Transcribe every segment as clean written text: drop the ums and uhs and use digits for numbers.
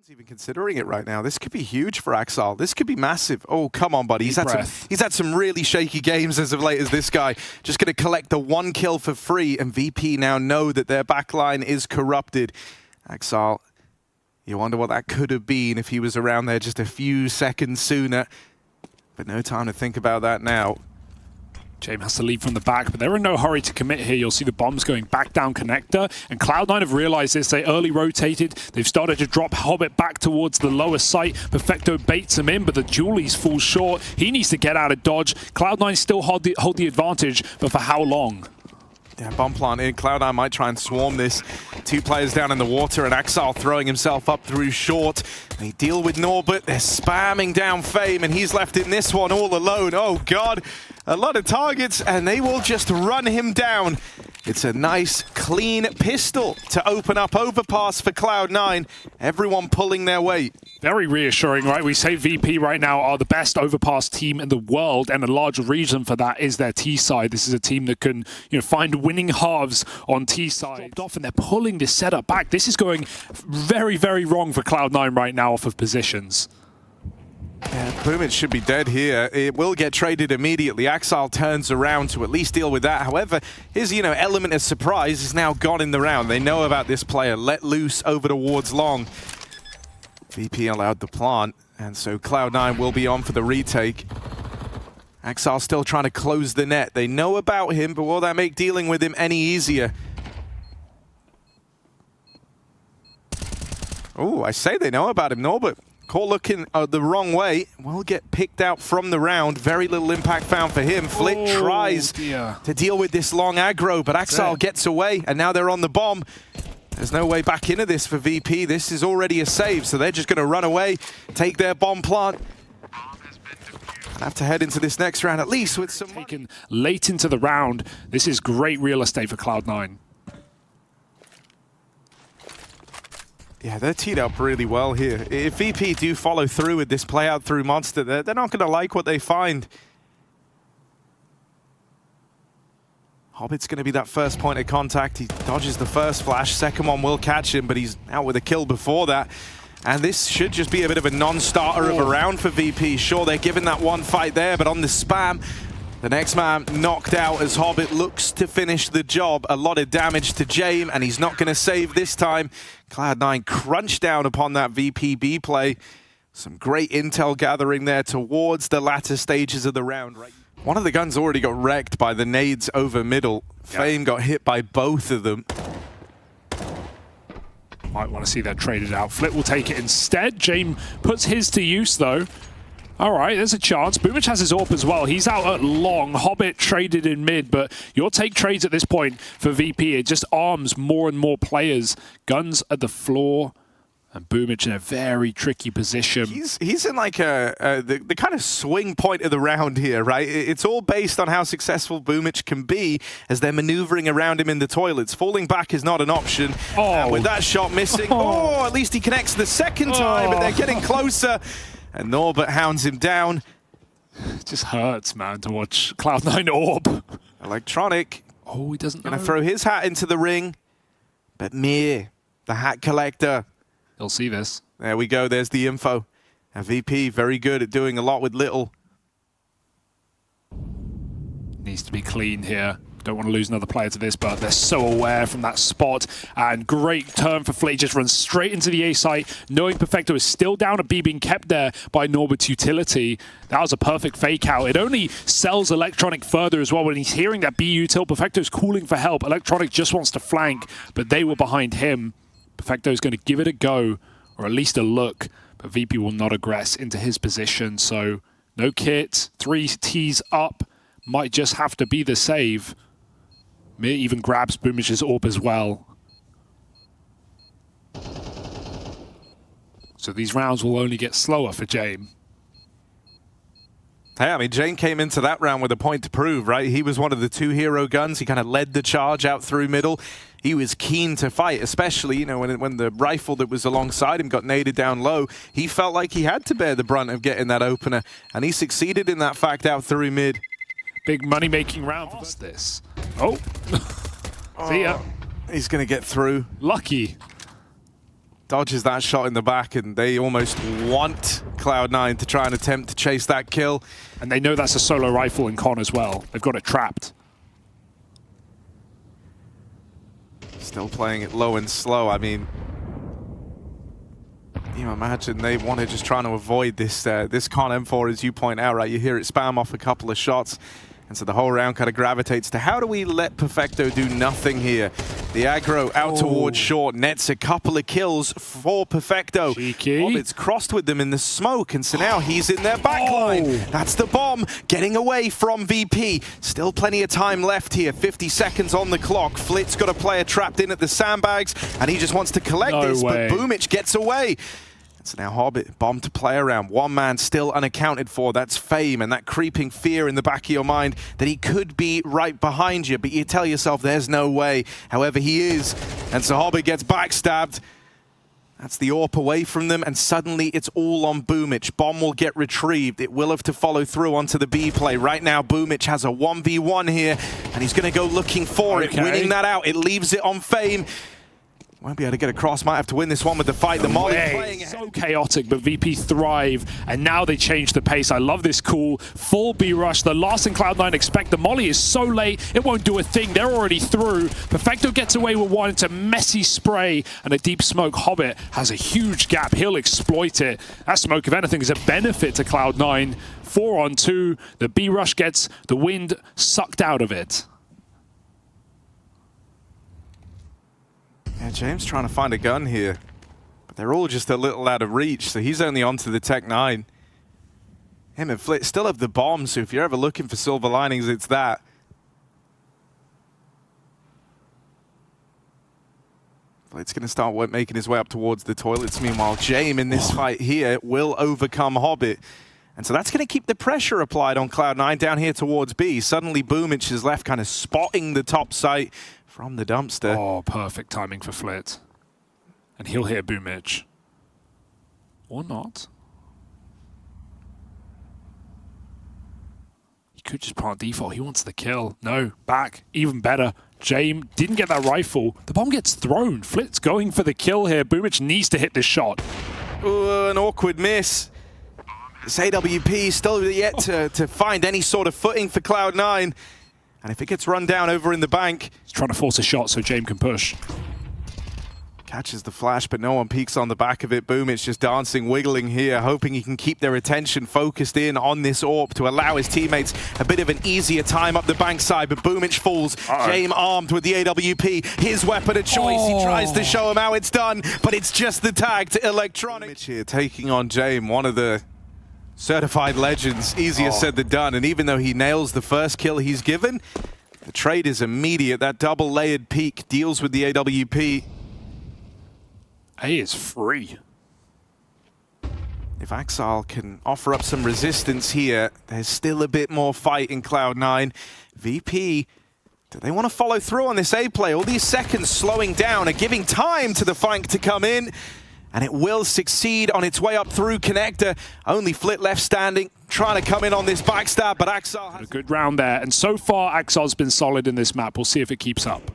Even considering it right now, this could be huge for Axal. This could be massive. Oh, come on, buddy. He's had some really shaky games as of late as this guy. Just going to collect the 1 kill for free, and VP now know that their backline is corrupted. Axal, you wonder what that could have been if he was around there just a few seconds sooner. But no time to think about that now. James has to lead from the back, but they're in no hurry to commit here. You'll see the bombs going back down connector, and Cloud9 have realized this. They early rotated. They've started to drop Hobbit back towards the lower site. Perfecto baits him in, but the Julies falls short. He needs to get out of dodge. Cloud9 still hold the advantage, but for how long? Yeah, bomb plant in. Cloud9 might try and swarm this. 2 players down in the water, and Axal throwing himself up through short. They deal with Norbert. They're spamming down Fame, and he's left in this one all alone. Oh, God. A lot of targets, and they will just run him down. It's a nice, clean pistol to open up overpass for Cloud9. Everyone pulling their weight. Very reassuring, right? We say VP right now are the best overpass team in the world, and a large reason for that is their T side. This is a team that can, find winning halves on T side. Off, and they're pulling this setup back. This is going very, very wrong for Cloud9 right now off of positions. Yeah, boomich should be dead here. It will get traded immediately. Axal turns around to at least deal with that. However, his element of surprise is now gone in the round. They know about this player. Let loose over towards long. VP allowed the plant, and so Cloud9 will be on for the retake. Axal still trying to close the net. They know about him, but will that make dealing with him any easier? Oh, I say they know about him, Norbert. Caught looking the wrong way, will get picked out from the round. Very little impact found for him. Flick tries to deal with this long aggro, but Axal gets away, and now they're on the bomb. There's no way back into this for VP. This is already a save, so they're just going to run away, take their bomb plant. Have to head into this next round, at least with some... Taken late into the round. This is great real estate for Cloud9. Yeah, they're teed up really well here. If VP do follow through with this play out through Monster, they're not going to like what they find. Hobbit's going to be that first point of contact. He dodges the first flash. Second one will catch him, but he's out with a kill before that. And this should just be a bit of a non-starter of a round for VP. Sure, they're giving that one fight there, but on the spam, the next man knocked out as Hobbit looks to finish the job. A lot of damage to James, and he's not going to save this time. Cloud9 crunched down upon that VPB play. Some great intel gathering there towards the latter stages of the round. One of the guns already got wrecked by the nades over middle. Fame got hit by both of them. Might want to see that traded out. Flip will take it instead. James puts his to use, though. All right, there's a chance. boomich has his AWP as well. He's out at long. Hobbit traded in mid, but your take trades at this point for VP, it just arms more and more players. Guns at the floor, and boomich in a very tricky position. He's in like the kind of swing point of the round here, right? It's all based on how successful boomich can be as they're maneuvering around him in the toilets. Falling back is not an option. With that shot missing, at least he connects the second time, but they're getting closer. And Norbert hounds him down. It just hurts, man, to watch Cloud9 AWP. Electronic. Oh, he doesn't know. Gonna throw his hat into the ring. But Mir, the hat collector. He'll see this. There we go, there's the info. And VP, very good at doing a lot with little. Needs to be clean here. Don't want to lose another player to this, but they're so aware from that spot. And great turn for Fleet, just runs straight into the A site, knowing Perfecto is still down a B being kept there by Norbert's utility. That was a perfect fake out. It only sells Electronic further as well when he's hearing that B util. Perfecto's calling for help. Electronic just wants to flank, but they were behind him. Perfecto's going to give it a go, or at least a look, but VP will not aggress into his position. So no kit, 3 T's up, might just have to be the save. Mir even grabs boomich's AWP as well. So these rounds will only get slower for James. Hey, I mean, Jane came into that round with a point to prove, right? He was one of the 2 hero guns. He kind of led the charge out through middle. He was keen to fight, especially, when the rifle that was alongside him got naded down low. He felt like he had to bear the brunt of getting that opener, and he succeeded in that fact out through mid. Big money-making round for this. See ya. He's going to get through. Lucky. dodges that shot in the back, and they almost want Cloud9 to try and attempt to chase that kill. And they know that's a solo rifle in con as well. They've got it trapped. Still playing it low and slow. I mean, you imagine they want to just trying to avoid this this con M4, as you point out, right? You hear it spam off a couple of shots, and so the whole round kind of gravitates to how do we let Perfecto do nothing here? The aggro out towards short nets a couple of kills for Perfecto. It's crossed with them in the smoke, and so now he's in their backline. That's the bomb getting away from VP. Still plenty of time left here. 50 seconds on the clock. Flit's got a player trapped in at the sandbags, and he just wants to collect this, but Boomich gets away. So now Hobbit, bomb to play around. One man still unaccounted for. That's Fame, and that creeping fear in the back of your mind that he could be right behind you, but you tell yourself there's no way. However, he is. And so Hobbit gets backstabbed. That's the AWP away from them, and suddenly it's all on Boomich. Bomb will get retrieved. It will have to follow through onto the B play. Right now, Boomich has a 1v1 here, and he's going to go looking for it. Winning that out, it leaves it on Fame. Won't be able to get across, might have to win this one with the fight. The Molly playing so chaotic, but VP thrive, and now they change the pace. I love this call. Full B rush. The last thing Cloud9 expect. The Molly is so late, it won't do a thing. They're already through. Perfecto gets away with one. It's a messy spray and a deep smoke. Hobbit has a huge gap. He'll exploit it. That smoke, if anything, is a benefit to Cloud9. 4-on-2. The B rush gets the wind sucked out of it. Yeah, James trying to find a gun here, but they're all just a little out of reach, so he's only onto the Tech9. Him and Flit still have the bomb, so if you're ever looking for silver linings, it's that. Flit's going to start making his way up towards the toilets. Meanwhile, James in this fight here will overcome Hobbit. And so that's going to keep the pressure applied on Cloud9 down here towards B. Suddenly, Boomich is left kind of spotting the top site from the dumpster. Oh, perfect timing for Flit. And he'll hear Boomich. Or not. He could just plant default. He wants the kill. No, back. Even better. James didn't get that rifle. The bomb gets thrown. Flit's going for the kill here. Boomich needs to hit this shot. Ooh, an awkward miss. This AWP still yet to find any sort of footing for Cloud9. And if it gets run down over in the bank... He's trying to force a shot so James can push. Catches the flash, but no one peeks on the back of it. Boomich just dancing, wiggling here, hoping he can keep their attention focused in on this AWP to allow his teammates a bit of an easier time up the bankside. But Boomich falls. James armed with the AWP, his weapon of choice. He tries to show him how it's done, but it's just the tag to Electronic. Here taking on James, one of the certified legends. Easier said than done. And even though he nails the first kill he's given, the trade is immediate. That double layered peak deals with the AWP. A is free. If Axile can offer up some resistance here, there's still a bit more fight in Cloud9. VP, do they want to follow through on this A play? All these seconds slowing down are giving time to the flank to come in. And it will succeed on its way up through connector. Only Flit left standing, trying to come in on this backstab, but Axile has a good round there. And so far, Axile's been solid in this map. We'll see if it keeps up.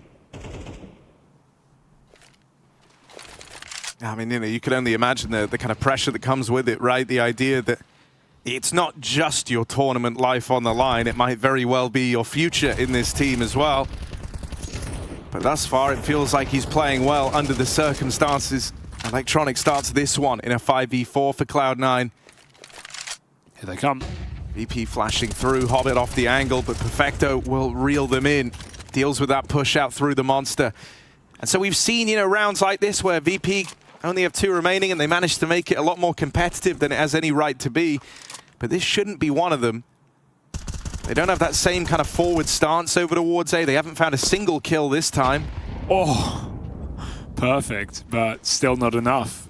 I mean, you know, you could only imagine the kind of pressure that comes with it, right? The idea that it's not just your tournament life on the line. It might very well be your future in this team as well. But thus far, it feels like he's playing well under the circumstances. Electronic starts this one in a 5v4 for Cloud9. Here they come. VP flashing through, Hobbit off the angle, but Perfecto will reel them in. Deals with that push out through the monster. And so we've seen, you know, rounds like this where VP only have 2 remaining and they managed to make it a lot more competitive than it has any right to be. But this shouldn't be one of them. They don't have that same kind of forward stance over towards A. They haven't found a single kill this time. Oh. Perfect, but still not enough.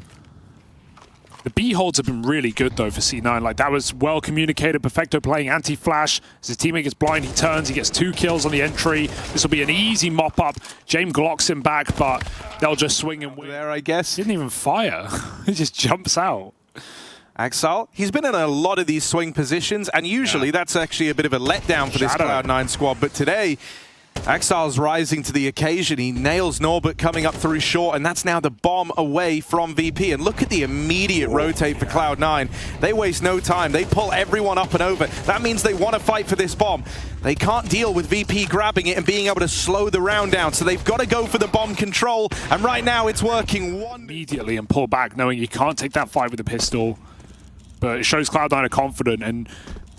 The B holds have been really good though for C9. Like that was well communicated. Perfecto playing anti-flash. As his teammate gets blind, he turns, he gets 2 kills on the entry. This will be an easy mop up. James glocks him back, but they'll just swing and win. There, I guess. Didn't even fire. He just jumps out. Axile, he's been in a lot of these swing positions, and usually that's actually a bit of a letdown for this Cloud9 squad. But today, Axile's rising to the occasion. He nails Norbert coming up through short, and that's now the bomb away from VP. And look at the immediate rotate for Cloud9. They waste no time. They pull everyone up and over. That means they want to fight for this bomb. They can't deal with VP grabbing it and being able to slow the round down, so they've got to go for the bomb control, and right now it's working. Immediately and pull back, knowing you can't take that fight with the pistol. But it shows Cloud9 are confident, and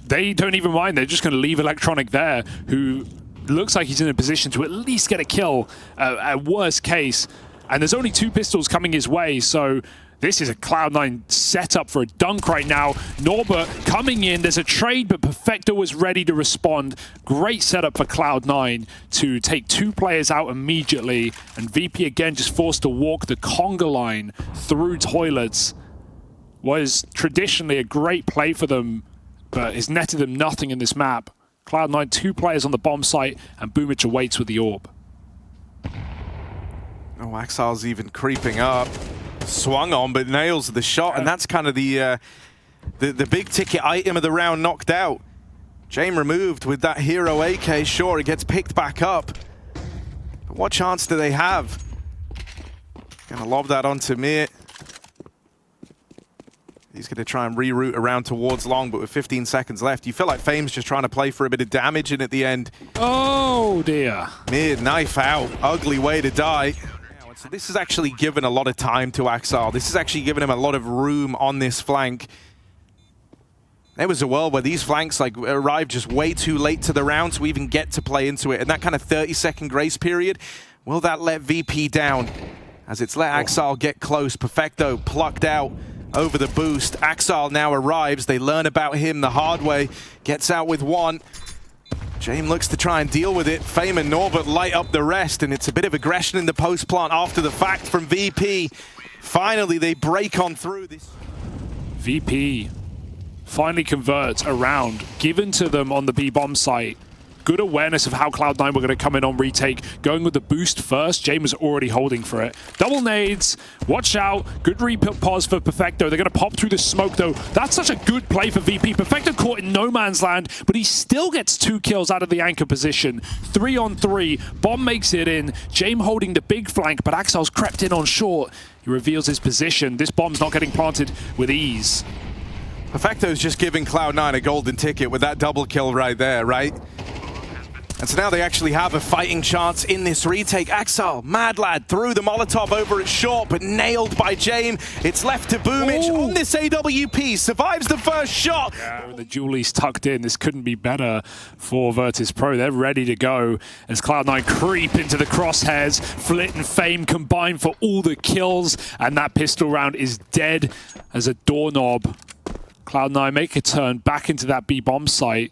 they don't even mind. They're just going to leave Electronic there, who looks like he's in a position to at least get a kill at worst case. And there's only 2 pistols coming his way, so this is a Cloud9 setup for a dunk right now. Norbert coming in, there's a trade, but Perfecto was ready to respond. Great setup for Cloud9 to take 2 players out immediately, and VP again just forced to walk the conga line through toilets. Was traditionally a great play for them, but has netted them nothing in this map. Cloud9, 2 players on the bomb site, and Boomich awaits with the orb. Oh, Axile's even creeping up. Swung on, but nails the shot, and that's kind of the big ticket item of the round knocked out. Jame removed with that hero AK. Sure, it gets picked back up. But what chance do they have? Gonna lob that onto Mir. He's going to try and reroute around towards long, but with 15 seconds left, you feel like Fame's just trying to play for a bit of damage in at the end. Oh, dear. Mid, knife out. Ugly way to die. So this has actually given a lot of time to Axile. This has actually given him a lot of room on this flank. There was a world where these flanks arrived just way too late to the round to even get to play into it. And that kind of 30-second grace period, will that let VP down? As it's let Axile get close. Perfecto plucked out over the boost. Axile now arrives. They learn about him the hard way. Gets out with 1. Jame looks to try and deal with it. Fame and Norbert light up the rest, and it's a bit of aggression in the post plant after the fact from VP. Finally, they break on through this. VP finally converts a round given to them on the B-bomb site. Good awareness of how Cloud9 were going to come in on retake. Going with the boost first. Jame was already holding for it. Double nades. Watch out. Good pause for Perfecto. They're going to pop through the smoke, though. That's such a good play for VP. Perfecto caught in no man's land, but he still gets 2 kills out of the anchor position. 3 on 3. Bomb makes it in. Jame holding the big flank, but Axile's crept in on short. He reveals his position. This bomb's not getting planted with ease. Perfecto's just giving Cloud9 a golden ticket with that double kill right there, right? And so now they actually have a fighting chance in this retake. Axile, mad lad, threw the Molotov over at short, but nailed by Jame. It's left to Boomich on this AWP, survives the first shot. Yeah, with the Julie's tucked in, this couldn't be better for VirtusPro. They're ready to go as Cloud9 creep into the crosshairs. Flit and Fame combine for all the kills, and that pistol round is dead as a doorknob. Cloud9 make a turn back into that B-bomb site.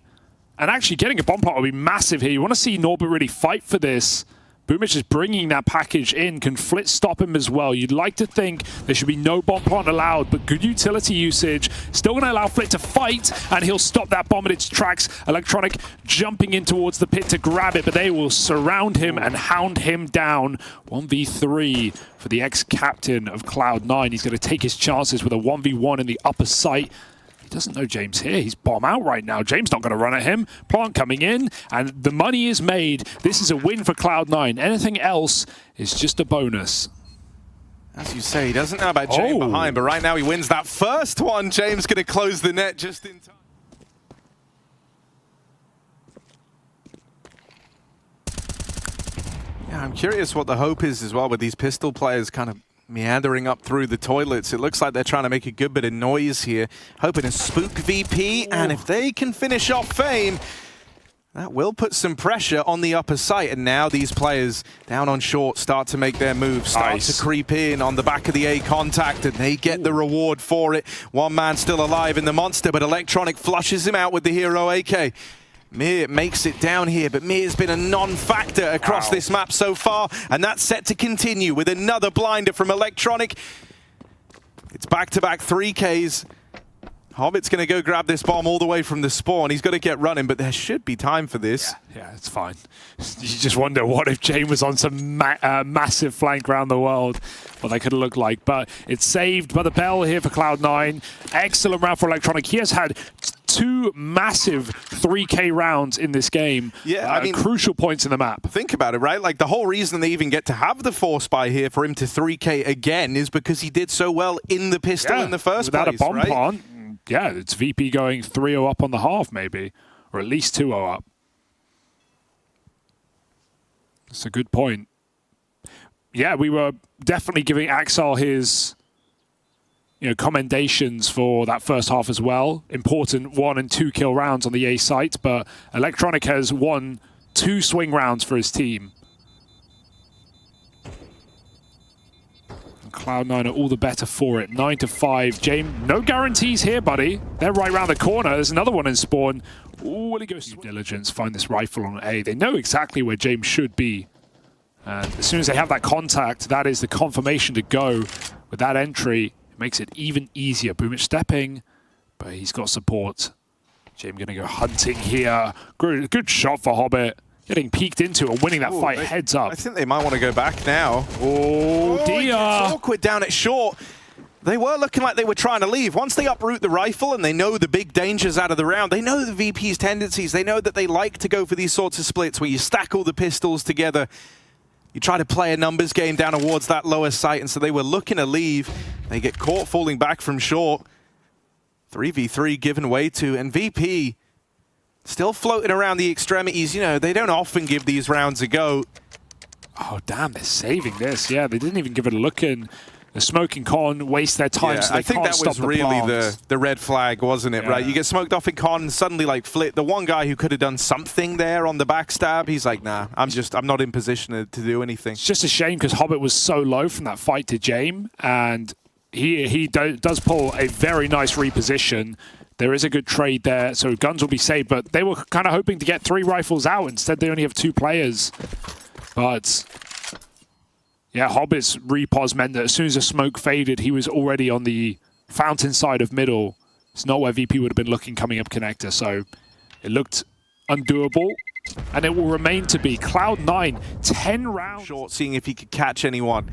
And actually getting a bomb plot will be massive here. You want to see Norbert really fight for this. Boomich is bringing that package in. Can Flit stop him as well? You'd like to think there should be no bomb plot allowed, but good utility usage. Still going to allow Flit to fight, and he'll stop that bomb in its tracks. Electronic jumping in towards the pit to grab it, but they will surround him and hound him down. 1v3 for the ex-captain of Cloud9. He's going to take his chances with a 1v1 in the upper site. He doesn't know James here. He's bomb out right now. James not going to run at him. Plant coming in, and the money is made. This is a win for Cloud9. Anything else is just a bonus. As you say, he doesn't know about James behind, but right now he wins that first one. James going to close the net just in time. Yeah, I'm curious what the hope is as well with these pistol players kind of meandering up through the toilets. It looks like they're trying to make a good bit of noise here, hoping to spook VP, and if they can finish off Fame, that will put some pressure on the upper site. And now these players down on short start to make their moves, start to creep in on the back of the A contact, and they get the reward for it. One man still alive in the monster, but Electronic flushes him out with the hero AK. Mir makes it down here, but Mir's been a non-factor across this map so far, and that's set to continue with another blinder from Electronic. It's back-to-back 3Ks. Hobbit's going to go grab this bomb all the way from the spawn. He's got to get running, but there should be time for this. Yeah, it's fine. You just wonder what if Jane was on some massive flank around the world, what they could have looked like. But it's saved by the bell here for Cloud9. Excellent round for Electronic. He has had two massive 3K rounds in this game. Yeah, I mean, crucial points in the map. Think about it, right? Like, the whole reason they even get to have the force buy here for him to 3K again is because he did so well in the pistol in the first without place, a bomb right? on, yeah, it's VP going 3-0 up on the half, maybe. Or at least 2-0 up. That's a good point. Yeah, we were definitely giving Axel his commendations for that first half as well. Important 1 and 2 kill rounds on the A site, but Electronic has won 2 swing rounds for his team. And Cloud9 are all the better for it. 9-5. James, no guarantees here, buddy. They're right around the corner. There's another one in spawn. Ooh, will he go diligence, find this rifle on A. They know exactly where James should be. And as soon as they have that contact, that is the confirmation to go. With that entry, it makes it even easier. Boomich stepping, but he's got support. James going to go hunting here. Good shot for Hobbit. Getting peeked into and winning that fight heads up. I think they might want to go back now. Oh, dear. It's awkward down at short. They were looking like they were trying to leave. Once they uproot the rifle and they know the big dangers out of the round, they know the VP's tendencies. They know that they like to go for these sorts of splits where you stack all the pistols together. You try to play a numbers game down towards that lower site, and so they were looking to leave. They get caught falling back from short. 3v3 given way to, and VP still floating around the extremities. They don't often give these rounds a go. Oh, damn, they're saving this. Yeah, they didn't even give it a look in. The smoking con waste their time, so they I think can't that stop was really the red flag, wasn't it? Yeah. Right, you get smoked off in con, and suddenly like Flit, the one guy who could have done something there on the backstab, he's like, nah, I'm not in position to do anything. It's just a shame because Hobbit was so low from that fight to James, and he does pull a very nice reposition. There is a good trade there, so guns will be saved, but they were kind of hoping to get 3 rifles out. Instead, they only have 2 players. But yeah, Hobbit's repos meant that as soon as the smoke faded, he was already on the fountain side of middle. It's not where VP would have been looking coming up connector, so it looked undoable, and it will remain to be. Cloud9, 10 rounds. Short, seeing if he could catch anyone.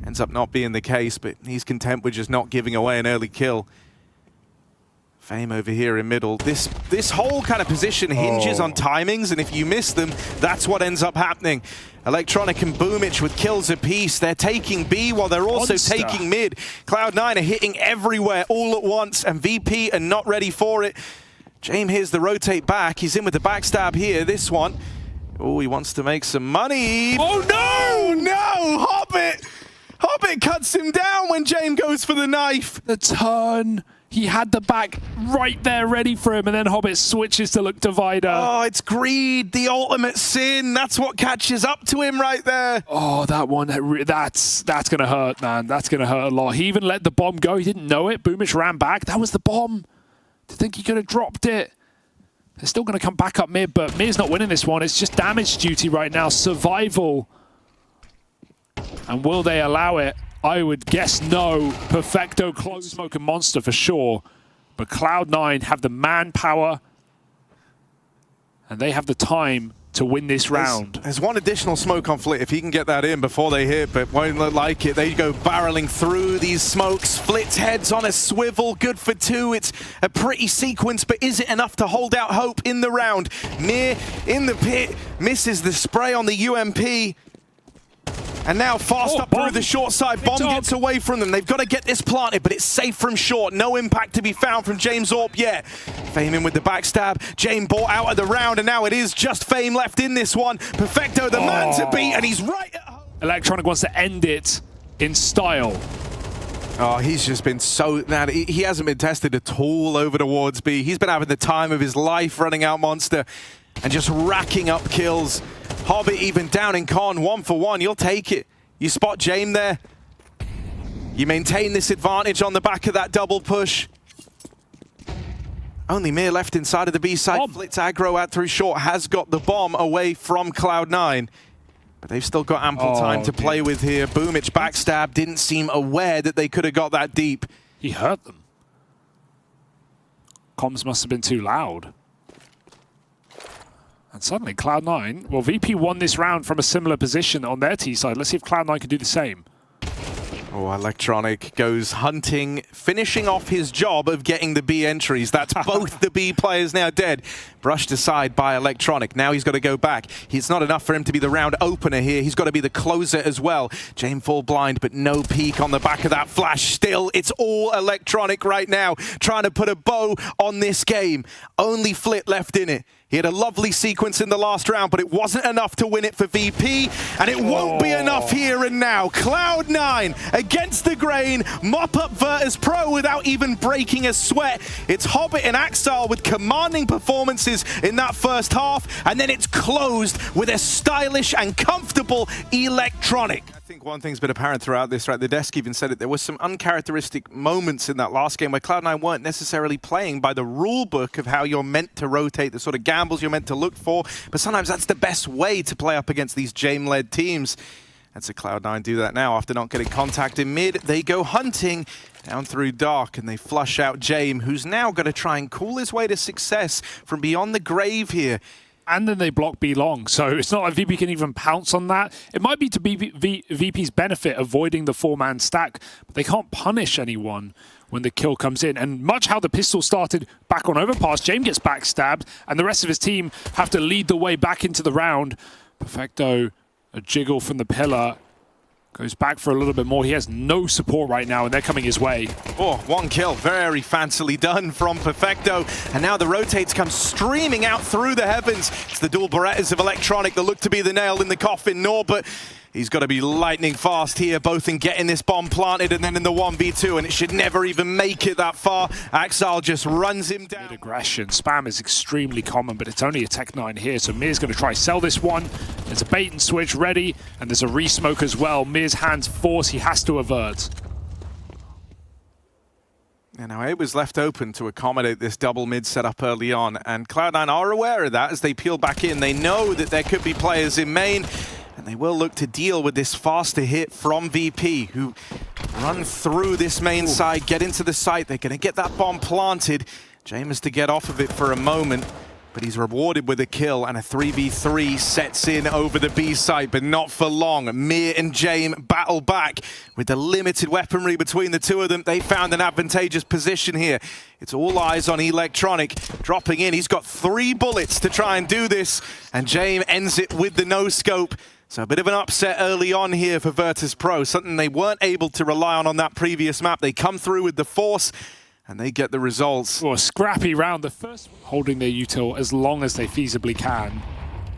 Ends up not being the case, but he's content with just not giving away an early kill. Fame over here in middle. This whole kind of position hinges on timings, and if you miss them, that's what ends up happening. Electronic and Boomich with kills apiece. They're taking B while they're also taking mid. Cloud9 are hitting everywhere all at once, and VP are not ready for it. James here's the rotate back. He's in with the backstab here. This one. Oh, he wants to make some money. Oh, no! No! Hobbit cuts him down when James goes for the knife. The turn. He had the back right there ready for him, and then Hobbit switches to look divider. Oh, it's greed, the ultimate sin. That's what catches up to him right there. Oh, that one, that's going to hurt, man. That's going to hurt a lot. He even let the bomb go. He didn't know it. Boomich ran back. That was the bomb. To think he could have dropped it. They're still going to come back up mid, but mid's not winning this one. It's just damage duty right now. Survival. And will they allow it? I would guess no. Perfecto, close smoke and monster for sure. But Cloud9 have the manpower and they have the time to win this round. There's one additional smoke on Flit if he can get that in before they hit, but won't look like it. They go barreling through these smokes. Flit's head's on a swivel, good for 2. It's a pretty sequence, but is it enough to hold out hope in the round? Near in the pit, misses the spray on the UMP. And now fast up through the short side. Bomb gets away from them. They've got to get this planted, but it's safe from short. No impact to be found from James Orp yet. Fame in with the backstab. James bought out of the round, and now it is just Fame left in this one. Perfecto, the man to beat, and he's right at home. Electronic wants to end it in style. Oh, he's just been so... He hasn't been tested at all over towards B. He's been having the time of his life running out Monster and just racking up kills. Hobbit even down in con, 1 for 1. You'll take it. You spot James there. You maintain this advantage on the back of that double push. Only Mir left inside of the B side. Flitz aggro out through short, has got the bomb away from Cloud9. But they've still got ample time to play with here. Boomich backstab, didn't seem aware that they could have got that deep. He hurt them. Comms must have been too loud. And suddenly Cloud9, well, VP won this round from a similar position on their T side. Let's see if Cloud9 can do the same. Oh, Electronic goes hunting, finishing off his job of getting the B entries. That's both the B players now dead. Brushed aside by Electronic. Now he's got to go back. It's not enough for him to be the round opener here. He's got to be the closer as well. Jame fall blind, but no peek on the back of that flash. Still, it's all Electronic right now, trying to put a bow on this game. Only Flit left in it. He had a lovely sequence in the last round, but it wasn't enough to win it for VP, and it won't be enough here and now. Cloud9 against the grain, mop up VirtusPro without even breaking a sweat. It's Hobbit and Axal with commanding performances in that first half, and then it's closed with a stylish and comfortable Electronic. I think one thing's been apparent throughout this, right? The desk even said it. There was some uncharacteristic moments in that last game where Cloud9 weren't necessarily playing by the rule book of how you're meant to rotate, the sort of gambles you're meant to look for. But sometimes that's the best way to play up against these Jame-led teams. And so Cloud9 do that now after not getting contact in mid. They go hunting down through dark and they flush out Jame, who's now going to try and call his way to success from beyond the grave here. And then they block B long, so it's not like VP can even pounce on that. It might be to VP's benefit avoiding the 4-man stack, but they can't punish anyone when the kill comes in. And much how the pistol started back on overpass, Jame gets backstabbed, and the rest of his team have to lead the way back into the round. Perfecto, a jiggle from the pillar. Goes back for a little bit more. He has no support right now, and they're coming his way. Oh, one kill. Very fancily done from Perfecto. And now the rotates come streaming out through the heavens. It's the dual Berettas of Electronic that look to be the nail in the coffin. Norbert, he's got to be lightning fast here, both in getting this bomb planted and then in the 1v2, and it should never even make it that far. Axal just runs him down. Aggression. Spam is extremely common, but it's only a tech9 here, so Mir's going to try sell this one. There's a bait and switch ready, and there's a re-smoke as well. Mir's hands force, he has to avert. And now it was left open to accommodate this double mid setup early on, and Cloud9 are aware of that as they peel back in. They know that there could be players in main, and they will look to deal with this faster hit from VP, who run through this main side, get into the site. They're going to get that bomb planted. Jame has to get off of it for a moment, but he's rewarded with a kill, and a 3v3 sets in over the B site, but not for long. Mir and Jame battle back with the limited weaponry between the two of them. They found an advantageous position here. It's all eyes on Electronic dropping in. He's got 3 bullets to try and do this, and Jame ends it with the no-scope. So a bit of an upset early on here for VirtusPro, something they weren't able to rely on that previous map. They come through with the force, and they get the results. Oh, a scrappy round. The first holding their util as long as they feasibly can.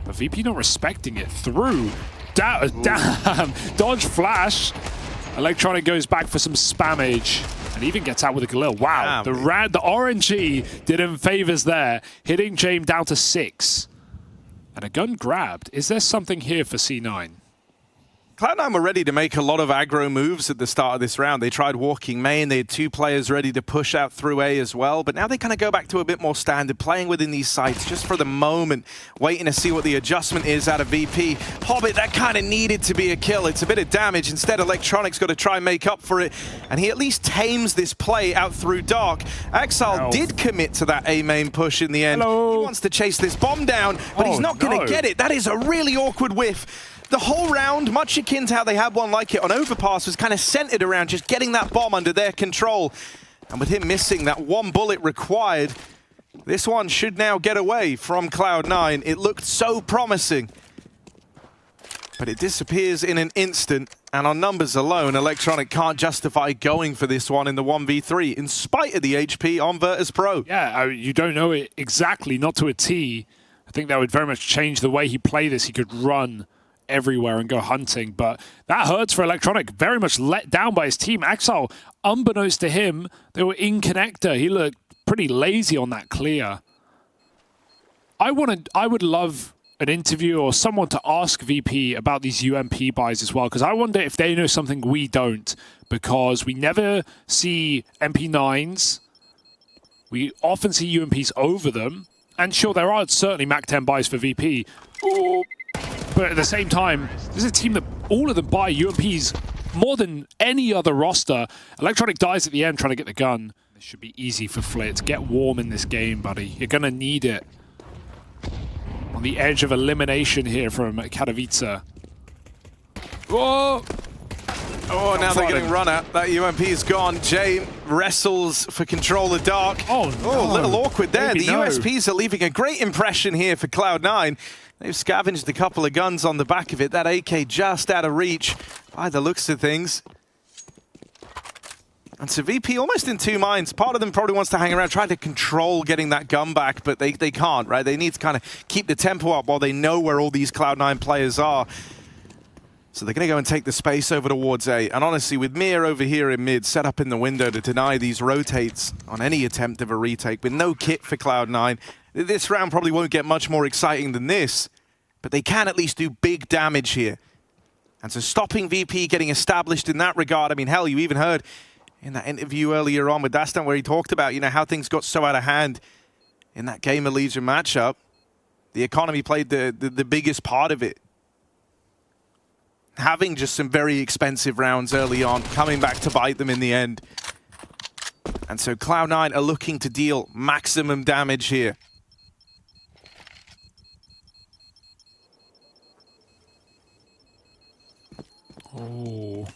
But VP not respecting it. Through. Damn. Dodge flash. Electronic goes back for some spammage. And even gets out with a Galil. Wow. The RNG did him favors there. Hitting Jame down to 6. And a gun grabbed. Is there something here for C9? Cloud9 were ready to make a lot of aggro moves at the start of this round. They tried walking main. They had 2 players ready to push out through A as well. But now they kind of go back to a bit more standard, playing within these sites just for the moment, waiting to see what the adjustment is out of VP. Hobbit, that kind of needed to be a kill. It's a bit of damage. Instead, Electronic's got to try and make up for it. And he at least tames this play out through dark. Axal did commit to that A main push in the end. He wants to chase this bomb down, but he's not going to get it. That is a really awkward whiff. The whole round, much akin to how they had one like it on Overpass, was kind of centered around just getting that bomb under their control. And with him missing that 1 bullet required, this one should now get away from Cloud9. It looked so promising, but it disappears in an instant. And on numbers alone, Electronic can't justify going for this one in the 1v3, in spite of the HP on VirtusPro. Yeah, you don't know it exactly, not to a T. I think that would very much change the way he played this. He could run everywhere and go hunting, but that hurts for Electronic. Very much let down by his team. Axal, unbeknownst to him, they were in connector. He looked pretty lazy on that clear. I would love an interview or someone to ask VP about these UMP buys as well, because I wonder if they know something we don't, because we never see MP9s. We often see UMPs over them, and sure, there are certainly MAC-10 buys for VP. Ooh. But at the same time, this is a team that all of them buy UMPs more than any other roster. Electronic dies at the end trying to get the gun. This should be easy for Flit. Get warm in this game, buddy. You're going to need it. On the edge of elimination here from Katowice. Whoa! Oh, now they're getting run at. That UMP is gone. Jay wrestles for control of Dark. Oh, no. A little awkward there. Maybe the no. USPs are leaving a great impression here for Cloud9. They've scavenged a couple of guns on the back of it. That AK just out of reach by the looks of things. And so VP almost in two minds. Part of them probably wants to hang around, trying to control getting that gun back, but they can't, right? They need to kind of keep the tempo up while they know where all these Cloud9 players are. So they're going to go and take the space over towards A. And honestly, with Mir over here in mid, set up in the window to deny these rotates on any attempt of a retake, with no kit for Cloud9, this round probably won't get much more exciting than this, but they can at least do big damage here. And so stopping VP getting established in that regard, I mean, hell, you even heard in that interview earlier on with Dastan where he talked about, you know, how things got so out of hand in that game Elige matchup. The economy played the biggest part of it. Having just some very expensive rounds early on, coming back to bite them in the end. And so Cloud9 are looking to deal maximum damage here. Oh.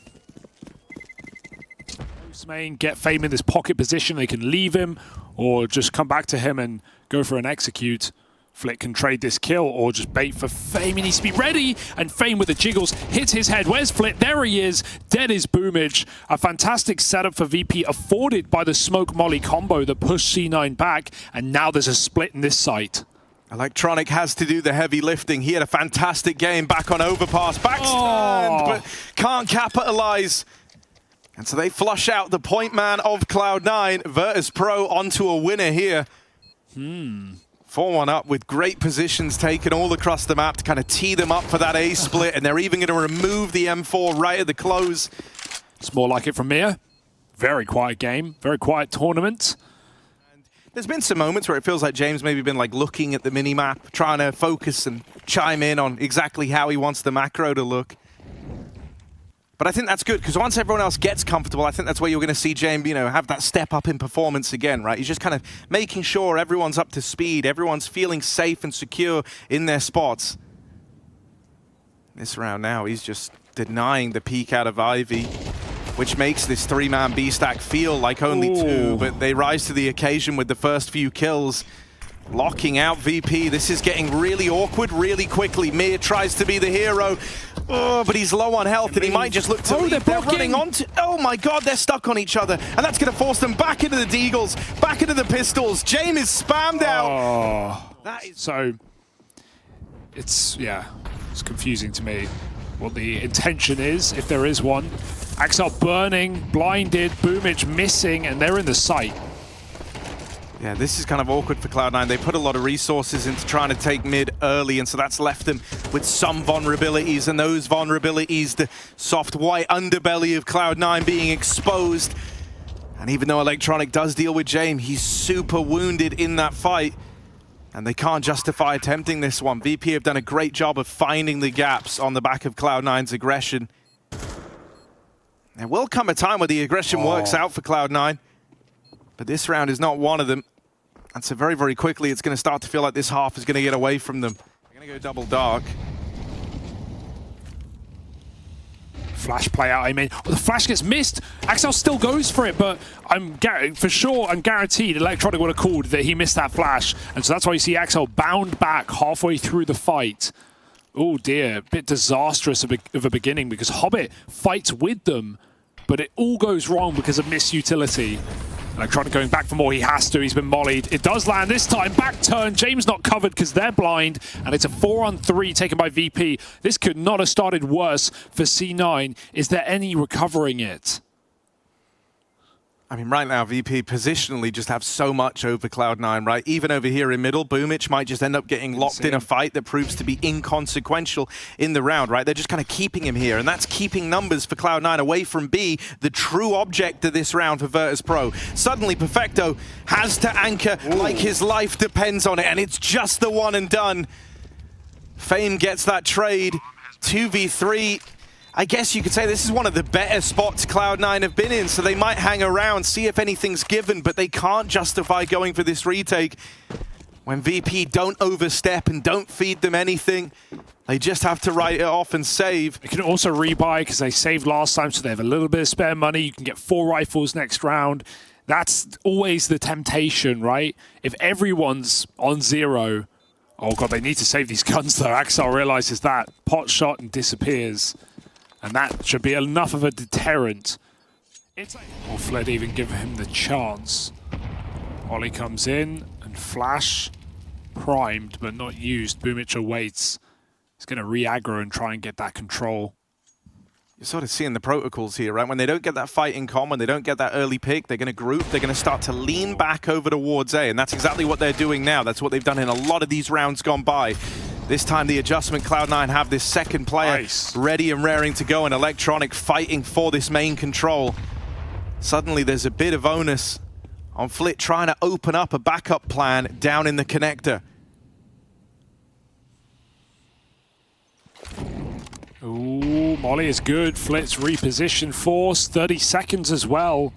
Main get Fame in this pocket position. They can leave him or just come back to him and go for an execute. Flick can trade this kill or just bait for Fame. He needs to be ready, and Fame with the jiggles hits his head. Where's Flick? There he is. Dead is Boomage. A fantastic setup for VP afforded by the smoke molly combo that pushed C9 back, and now there's a split in this site. Electronic has to do the heavy lifting. He had a fantastic game back on overpass. Backstand, but can't capitalize. And so they flush out the point man of Cloud9. VirtusPro onto a winner here. 4-1 up with great positions taken all across the map to kind of tee them up for that A split. And they're even going to remove the M4 right at the close. It's more like it from here. Very quiet game, very quiet tournament. There's been some moments where it feels like James maybe been like looking at the mini-map, trying to focus and chime in on exactly how he wants the macro to look. But I think that's good, because once everyone else gets comfortable, I think that's where you're going to see James, you know, have that step up in performance again, right? He's just kind of making sure everyone's up to speed, everyone's feeling safe and secure in their spots. This round now, he's just denying the peek out of Ivy, which makes this three-man B-stack feel like only two, but they rise to the occasion with the first few kills. Locking out VP. This is getting really awkward really quickly. Mir tries to be the hero. Oh, but he's low on health, and he might just look to leave. They're running onto... Oh my god, they're stuck on each other. And that's going to force them back into the deagles, back into the pistols. James is spammed out. That is... So, it's confusing to me what the intention is, if there is one. Axel burning, blinded, Boomage missing, and they're in the site. Yeah, this is kind of awkward for Cloud9. They put a lot of resources into trying to take mid early, and so that's left them with some vulnerabilities, and those vulnerabilities, the soft white underbelly of Cloud9 being exposed. And even though Electronic does deal with James, he's super wounded in that fight, and they can't justify attempting this one. VP have done a great job of finding the gaps on the back of Cloud9's aggression. There will come a time where the aggression works out for Cloud9, but this round is not one of them. And so very, very quickly, it's going to start to feel like this half is going to get away from them. They're going to go double dark. Flash play out, I mean. Oh, the flash gets missed. Axel still goes for it, but I'm guaranteed Electronic would have called that he missed that flash. And so that's why you see Axel bound back halfway through the fight. Oh dear, a bit disastrous of a beginning, because Hobbit fights with them, but it all goes wrong because of misutility. Electronic going back for more, he has to, he's been mollied. It does land this time, back turn, James not covered because they're blind, and it's a 4-on-3 taken by VP. This could not have started worse for C9. Is there any recovering it? I mean, right now, VP positionally just have so much over Cloud9, right? Even over here in middle, Boomage might just end up getting locked in a fight that proves to be inconsequential in the round, right? They're just kind of keeping him here, and that's keeping numbers for Cloud9 away from B, the true object of this round for VirtusPro. Suddenly, Perfecto has to anchor like his life depends on it, and it's just the one and done. Fame gets that trade, 2v3. I guess you could say this is one of the better spots Cloud9 have been in, so they might hang around, see if anything's given, but they can't justify going for this retake. When VP don't overstep and don't feed them anything, they just have to write it off and save. You can also rebuy because they saved last time, so they have a little bit of spare money. You can get 4 rifles next round. That's always the temptation, right? If everyone's on 0, oh god, they need to save these guns though. Axel realizes that. Pot shot and disappears. And that should be enough of a deterrent. Or Fled even give him the chance. Ollie comes in and flash. Primed but not used. Boomic waits. He's going to re-aggro and try and get that control. You're sort of seeing the protocols here, right? When they don't get that fight in common, they don't get that early pick, they're going to group, they're going to start to lean back over towards A, and that's exactly what they're doing now. That's what they've done in a lot of these rounds gone by. This time the adjustment, Cloud9 have this second player ready and raring to go, and Electronic fighting for this main control. Suddenly there's a bit of onus on Flit trying to open up a backup plan down in the connector. Ooh, Molly is good. Flit's reposition force, 30 seconds as well.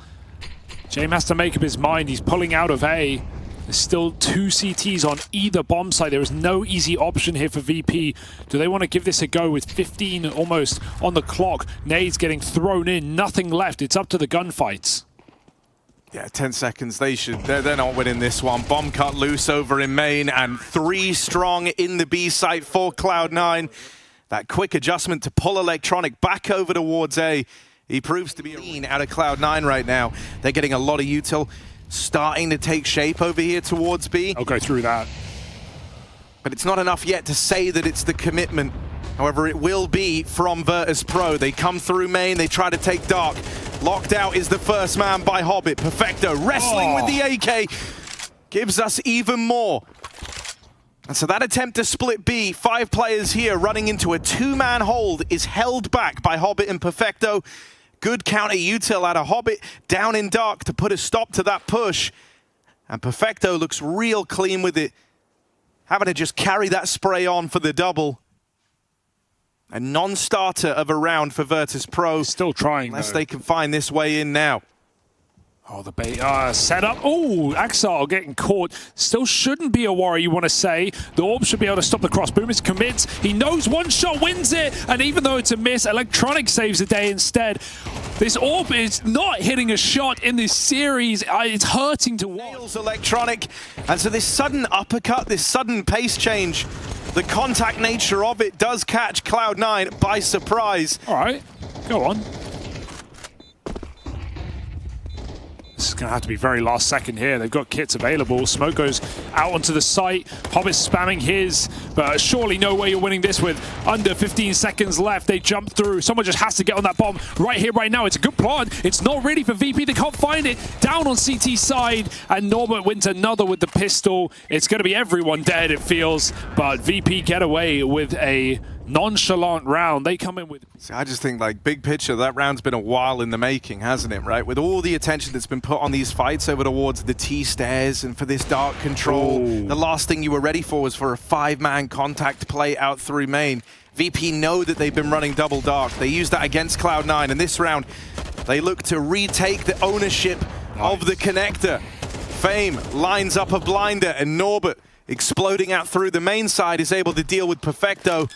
James has to make up his mind. He's pulling out of A. There's still 2 CTs on either bomb site. There is no easy option here for VP. Do they want to give this a go with 15 almost on the clock? Nades getting thrown in, nothing left. It's up to the gunfights. Yeah, 10 seconds. They're not winning this one. Bomb cut loose over in main, and 3 strong in the B site for Cloud9. That quick adjustment to pull Electronic back over towards A. He proves to be a lean out of Cloud9 right now. They're getting a lot of util starting to take shape over here towards B. I'll go through that. But it's not enough yet to say that it's the commitment. However, it will be from VirtusPro. They come through main, they try to take Dark. Locked out is the first man by Hobbit. Perfecto wrestling with the AK. Gives us even more. And so that attempt to split B, 5 players here running into a 2-man hold, is held back by Hobbit and Perfecto. Good counter util out of Hobbit down in Dark to put a stop to that push. And Perfecto looks real clean with it. Having to just carry that spray on for the double. A non-starter of a round for VirtusPro. Still trying, unless though. they can find this way in now. Oh, the bait set up. Oh, Axel getting caught. Still shouldn't be a worry, you want to say. The orb should be able to stop the cross. Boomis commits. He knows one shot wins it. And even though it's a miss, Electronic saves the day instead. This orb is not hitting a shot in this series. It's hurting to watch. Nails Electronic. And so this sudden uppercut, this sudden pace change, the contact nature of it does catch Cloud9 by surprise. All right, go on. This is going to have to be very last second here. They've got kits available. Smoke goes out onto the site. Hobbit's spamming his, but surely no way you're winning this with under 15 seconds left. They jump through. Someone just has to get on that bomb right here, right now. It's a good plant. It's not ready for VP. They can't find it. Down on CT side, and Norbert wins another with the pistol. It's going to be everyone dead, it feels, but VP get away with a nonchalant round. They come in with... See, I just think, like, big picture, that round's been a while in the making, hasn't it, right? With all the attention that's been put on these fights over towards the T-stairs and for this Dark control, the last thing you were ready for was for a 5-man contact play out through main. VP know that they've been running double Dark. They used that against Cloud9, and this round, they look to retake the ownership of the connector. Fame lines up a blinder, and Norbert, exploding out through the main side, is able to deal with Perfecto.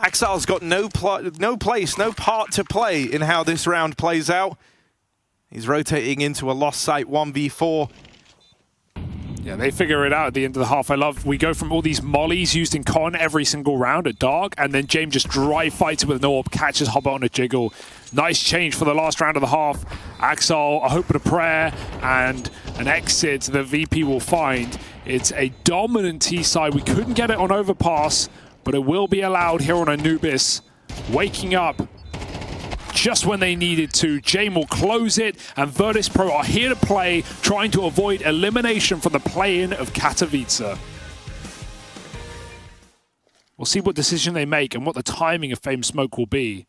Axel's got no place, no part to play in how this round plays out. He's rotating into a lost site 1v4. Yeah, they figure it out at the end of the half. I love, we go from all these mollies used in con every single round at Dark, and then James just dry fights with an orb, catches Hobbit on a jiggle. Nice change for the last round of the half. Axel, a hope and a prayer, and an exit that VP will find. It's a dominant T side. We couldn't get it on overpass, but it will be allowed here on Anubis. Waking up just when they needed to. Jame will close it, and VirtusPro are here to play, trying to avoid elimination from the play-in of Katowice. We'll see what decision they make and what the timing of Fame Smoke will be.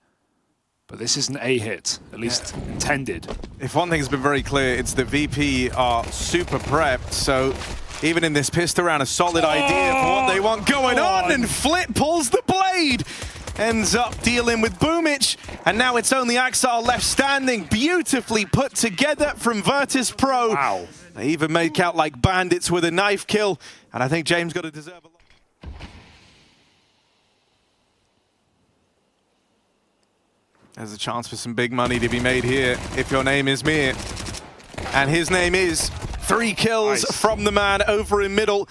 But this is an A hit, at least intended. If one thing's been very clear, it's that VP are super prepped, so even in this pistol round, a solid idea for what they want going on, and Flip pulls the blade! ends up dealing with Boomich, and now it's only Axar left standing. Beautifully put together from VirtusPro. Wow. They even make out like bandits with a knife kill, and I think James got to deserve a lot. There's a chance for some big money to be made here if your name is Mir. And his name is 3 kills from the man over in middle.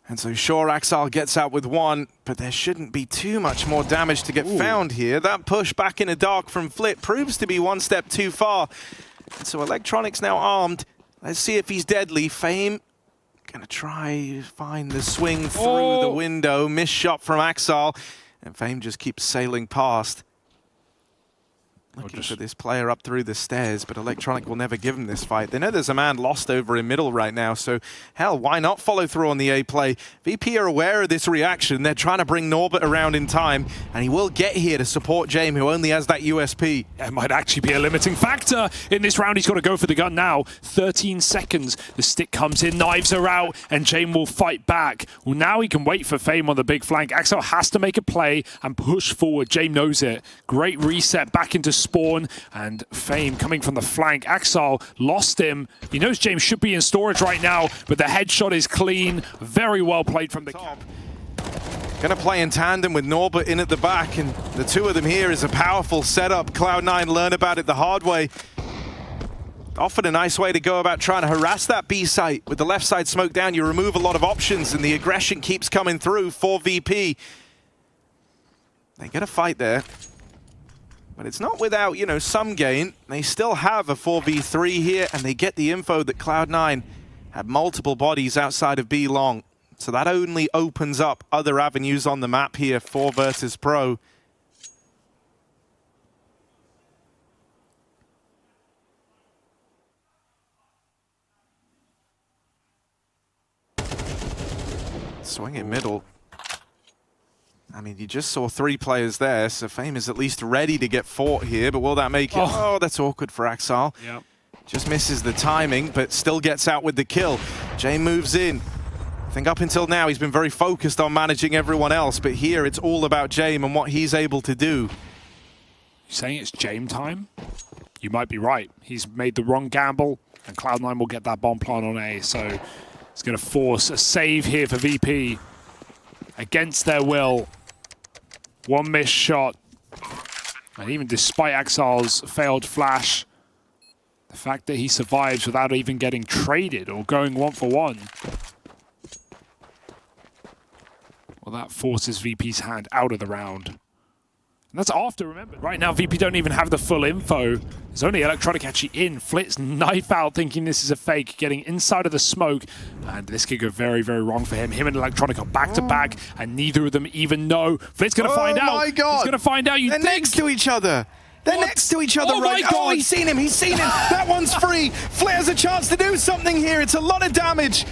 And so sure, Axar gets out with 1, but there shouldn't be too much more damage to get found here. That push back in the dark from Flip proves to be one step too far. And so Electronics now armed. Let's see if he's deadly. Fame gonna try find the swing through the window. Missed shot from Axar, and Fame just keeps sailing past. Looking for this player up through the stairs, but Electronic will never give him this fight. They know there's a man lost over in middle right now, so hell, why not follow through on the A play? VP are aware of this reaction. They're trying to bring Norbert around in time, and he will get here to support James, who only has that USP. It might actually be a limiting factor in this round. He's got to go for the gun now. 13 seconds. The stick comes in, knives are out, and James will fight back. Well, now he can wait for Fame on the big flank. Axel has to make a play and push forward. James knows it. Great reset back into spawn, and Fame coming from the flank. Axel lost him. He knows James should be in storage right now, but the headshot is clean. Very well played from the cap. Gonna play in tandem with Norbert in at the back, and the two of them here is a powerful setup. Cloud9 learn about it the hard way. Offered a nice way to go about trying to harass that B site. With the left side smoke down, you remove a lot of options, and the aggression keeps coming through for VP. They get a fight there. But it's not without, you know, some gain. They still have a 4v3 here, and they get the info that Cloud9 have multiple bodies outside of B long. So that only opens up other avenues on the map here for VirtusPro. Swing in middle. I mean, you just saw 3 players there, so Fame is at least ready to get fought here, but will that make it? Oh, that's awkward for Axar. Yep. Just misses the timing, but still gets out with the kill. Jay moves in. I think up until now, he's been very focused on managing everyone else, but here it's all about James and what he's able to do. You saying it's James time? You might be right. He's made the wrong gamble, and Cloud9 will get that bomb plant on A, so it's going to force a save here for VP. Against their will. 1 missed shot. And even despite Axar's failed flash, the fact that he survives without even getting traded or going 1-for-1, well, that forces VP's hand out of the round. And that's after, remember. Right now, VP don't even have the full info. There's only Electronic actually in. Flitz knife out, thinking this is a fake, getting inside of the smoke. And this could go very, very wrong for him. Him and Electronic are back-to-back, and neither of them even know. Flitz going to find out. Oh, my God. He's going to find out. They're next to each other. They're next to each other right now. Oh, he's seen him. He's seen him. That one's free. Flair has a chance to do something here. It's a lot of damage.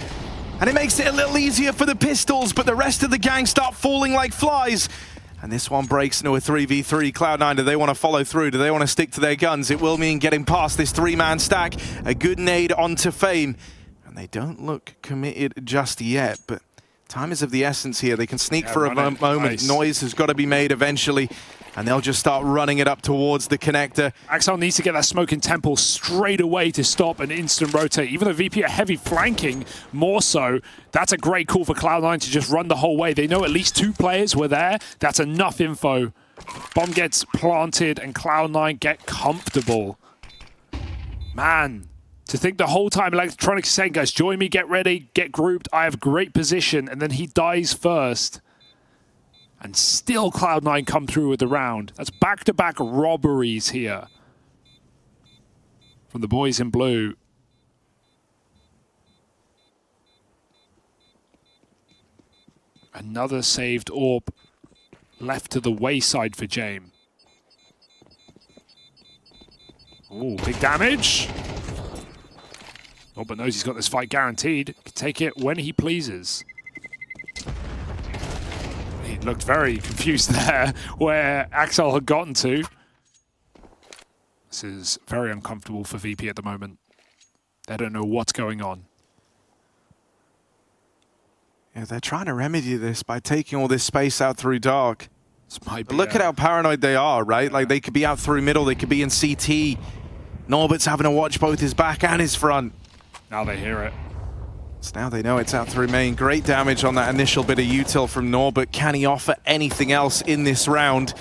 And it makes it a little easier for the pistols, but the rest of the gang start falling like flies. And this one breaks into a 3v3. Cloud9, do they want to follow through? Do they want to stick to their guns? It will mean getting past this 3-man stack. A good nade onto Fame. And they don't look committed just yet, but time is of the essence here. They can sneak for a moment. Nice. Noise has got to be made eventually. And they'll just start running it up towards the connector. Axel needs to get that smoke in temple straight away to stop an instant rotate. Even though VP are heavy flanking, more so, that's a great call for Cloud9 to just run the whole way. They know at least 2 players were there. That's enough info. Bomb gets planted and Cloud9 get comfortable. Man, to think the whole time Electronic is saying, guys, join me, get ready, get grouped. I have great position. And then he dies first. And still Cloud9 come through with the round. That's back-to-back robberies here from the boys in blue. Another saved orb left to the wayside for James. Ooh, big damage. Norbert knows he's got this fight guaranteed. Can take it when he pleases. He looked very confused there where Axel had gotten to. This is very uncomfortable for VP at the moment. They don't know what's going on. Yeah, they're trying to remedy this by taking all this space out through dark. Look at how paranoid they are, right? Like, they could be out through middle, they could be in CT. Norbert's having to watch both his back and his front. Now they hear it. So now they know it's out through main. Great damage on that initial bit of util from Norbert. Can he offer anything else in this round?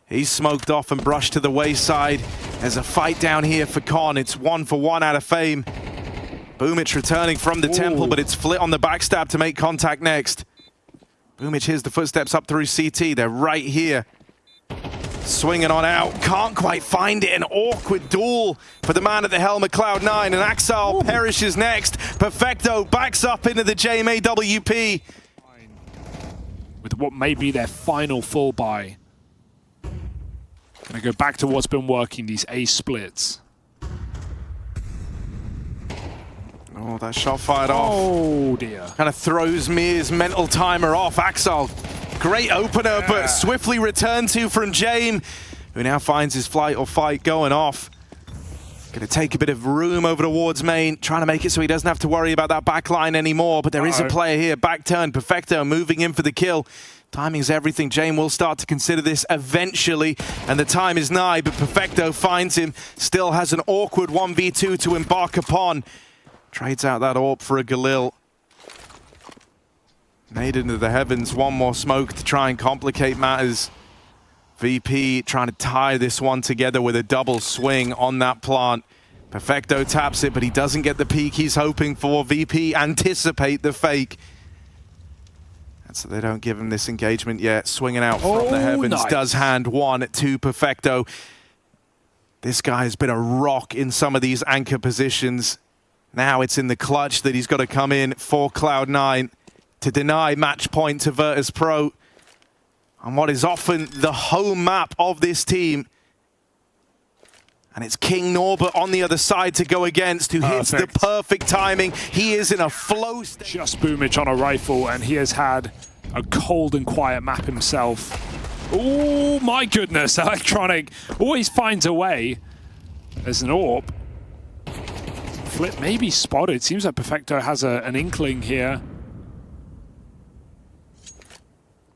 He's smoked off and brushed to the wayside. There's a fight down here for Con. It's 1 for 1 out of Fame. Boomich returning from the temple, but it's Flit on the backstab to make contact next. Boomich hears the footsteps up through CT. They're right here. Swinging on out. Can't quite find it. An awkward duel for the man at the helm of Cloud9. And Axel perishes next. Perfecto backs up into the JMA WP. With what may be their final full buy. Gonna go back to what's been working, these A splits. Oh, that shot fired off. Oh dear. Kind of throws Mir's mental timer off. Axel, great opener, but swiftly returned to from Jame, who now finds his flight or fight going off. Gonna take a bit of room over towards main, trying to make it so he doesn't have to worry about that back line anymore. But there is a player here, back turn, Perfecto moving in for the kill. Timing's everything. Jame will start to consider this eventually, and the time is nigh, but Perfecto finds him. Still has an awkward 1v2 to embark upon. Trades out that AWP for a Galil. Made into the heavens. One more smoke to try and complicate matters. VP trying to tie this one together with a double swing on that plant. Perfecto taps it, but he doesn't get the peek he's hoping for. VP anticipate the fake. And so they don't give him this engagement yet. Swinging out from the heavens. Nice. Does hand one to Perfecto. This guy has been a rock in some of these anchor positions. Now it's in the clutch that he's got to come in for Cloud9 to deny match point to VirtusPro on what is often the home map of this team. And it's King Norbert on the other side to go against, who hits the perfect timing. He is in a flow state. Just Boomich on a rifle, and he has had a cold and quiet map himself. Oh my goodness, Electronic always finds a way. There's an AWP. Flip may be spotted. Seems like Perfecto has an inkling here.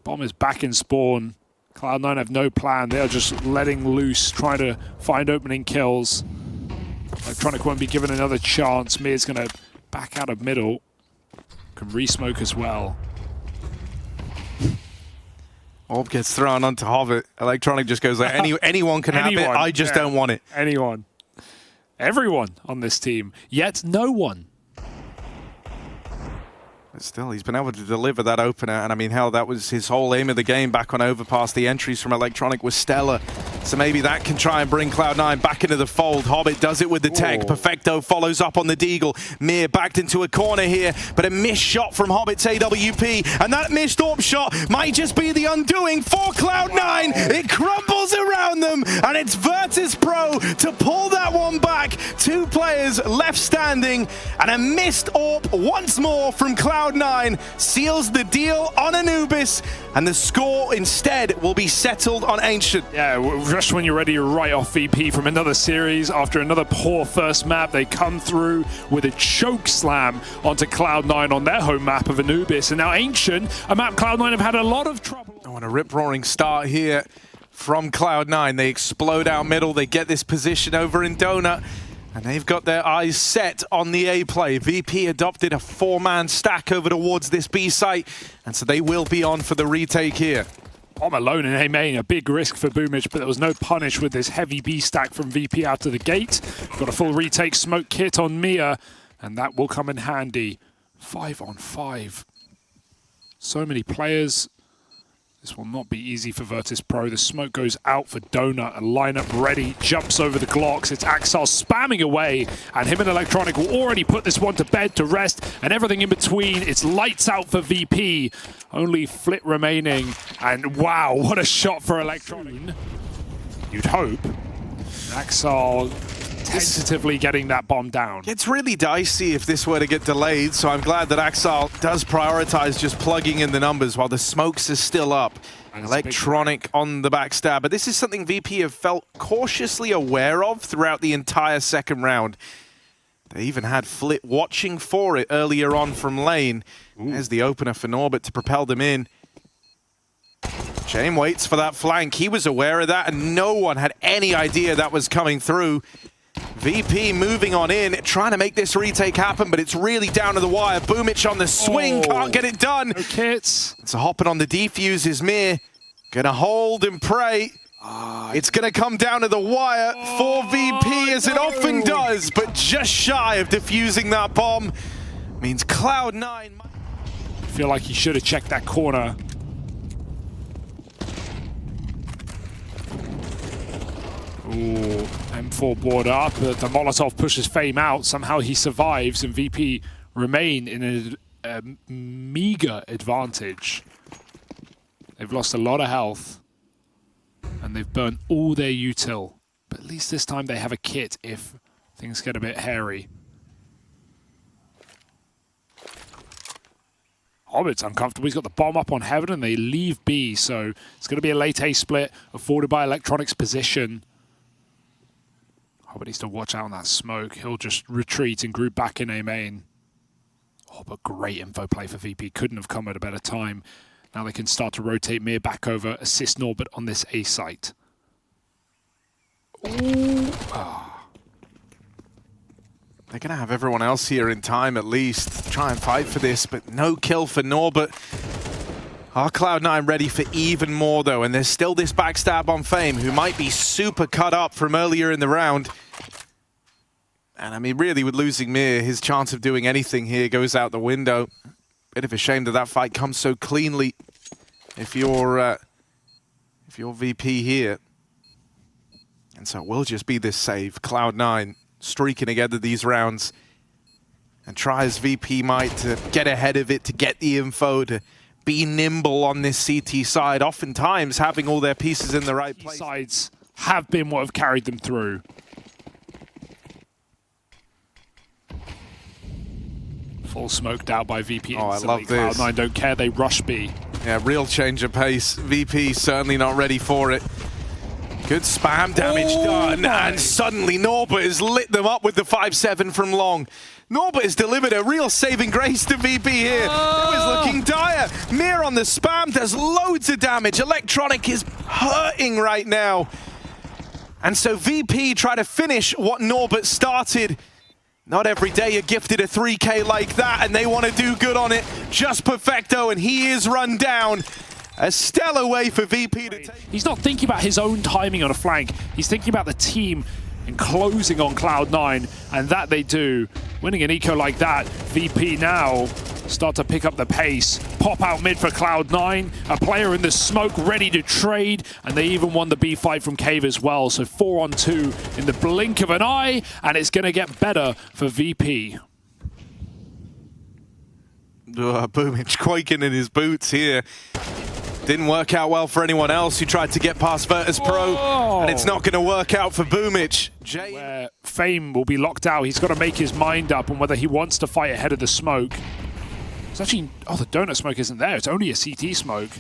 Bomb is back in spawn. Cloud9 have no plan. They are just letting loose, trying to find opening kills. Electronic won't be given another chance. Mir's going to back out of middle. Can re-smoke as well. Orb gets thrown onto Hobbit. Electronic just goes like, anyone can have it. I just don't want it. Anyone. Everyone on this team, yet no one. But still, he's been able to deliver that opener, and I mean, hell, that was his whole aim of the game back on Overpass. The entries from Electronic was stellar, so maybe that can try and bring Cloud9 back into the fold. Hobbit does it with the tech. Perfecto follows up on the Deagle. Mir backed into a corner here, but a missed shot from Hobbit's AWP, and that missed AWP shot might just be the undoing for Cloud9. It crumbles around them, and it's VirtusPro to pull that one back. 2 players left standing, and a missed AWP once more from Cloud9 seals the deal on Anubis, and the score instead will be settled on Ancient. Yeah, just when you're ready to write off VP from another series, after another poor first map, they come through with a choke slam onto Cloud9 on their home map of Anubis, and now Ancient, a map Cloud9 have had a lot of trouble. Oh, and a rip-roaring start here from Cloud9. They explode out middle, they get this position over in Donut, and they've got their eyes set on the A play. VP adopted a 4-man stack over towards this B site, and so they will be on for the retake here. I'm alone in A main, a big risk for Boomich, but there was no punish with this heavy B stack from VP out of the gate. Got a full retake smoke kit on Mia, and that will come in handy. 5 on 5. So many players. This will not be easy for VirtusPro. The smoke goes out for Donut. A lineup ready. Jumps over the Glocks. It's Axel spamming away. And him and Electronic will already put this one to bed, to rest. And everything in between. It's lights out for VP. Only Flit remaining. And wow, what a shot for Electronic. You'd hope. Axel tentatively getting that bomb down. It's really dicey if this were to get delayed, so I'm glad that Axel does prioritize just plugging in the numbers while the smokes is still up. Electronic on the backstab, but this is something VP have felt cautiously aware of throughout the entire second round. They even had Flit watching for it earlier on from lane. There's the opener for Norbert to propel them in. Jame waits for that flank. He was aware of that, and no one had any idea that was coming through. VP moving on in, trying to make this retake happen, but it's really down to the wire. Boomich on the swing, can't get it done. No kits. So hopping on the defuse is Mir. Gonna hold and pray. It's gonna come down to the wire for VP, as it often does, but just shy of defusing that bomb. Means Cloud9. I feel like he should have checked that corner. Ooh, M4 board up, but the Molotov pushes Fame out. Somehow he survives, and VP remain in a meager advantage. They've lost a lot of health, and they've burnt all their util. But at least this time they have a kit if things get a bit hairy. Hobbit's uncomfortable. He's got the bomb up on Heaven, and they leave B, so it's going to be a late A split afforded by Electronics' position. Hobbit needs to watch out on that smoke. He'll just retreat and group back in A main. Oh, but great info play for VP. Couldn't have come at a better time. Now they can start to rotate Mir back over, assist Norbert on this A site. Ooh. Oh. They're going to have everyone else here in time at least. Try and fight for this, but no kill for Norbert. Are Cloud9 ready for even more though? And there's still this backstab on Fame, who might be super cut up from earlier in the round. And I mean, really, with losing Mir, his chance of doing anything here goes out the window. Bit of a shame that that fight comes so cleanly if you're VP here. And so it will just be this save. Cloud9 streaking together these rounds. And try as VP might to get ahead of it, to get the info, to be nimble on this CT side. Oftentimes having all their pieces in the right place. Sides have been what have carried them through. Full smoked out by VP. Oh, I love this. Cloud9 don't care, they rush B. Yeah, real change of pace. VP certainly not ready for it. Good spam damage done, and suddenly Norbert has lit them up with the 5-7 from long. Norbert has delivered a real saving grace to VP here. It was looking dire. Mir on the spam does loads of damage. Electronic is hurting right now. And so VP try to finish what Norbert started. Not every day you're gifted a 3K like that, and they want to do good on it. Just perfecto, and he is run down. A stellar way for VP to take. He's not thinking about his own timing on a flank. He's thinking about the team and closing on Cloud9, and that they do. Winning an eco like that, VP now start to pick up the pace. Pop out mid for Cloud9, a player in the smoke ready to trade, and they even won the B fight from Cave as well. So 4-on-2 in the blink of an eye, and it's gonna get better for VP. Boomich quaking in his boots here. Didn't work out well for anyone else who tried to get past VirtusPro, and it's not going to work out for Boomich. Where Fame will be locked out. He's got to make his mind up on whether he wants to fight ahead of the smoke. It's actually, oh, the donut smoke isn't there. It's only a CT smoke.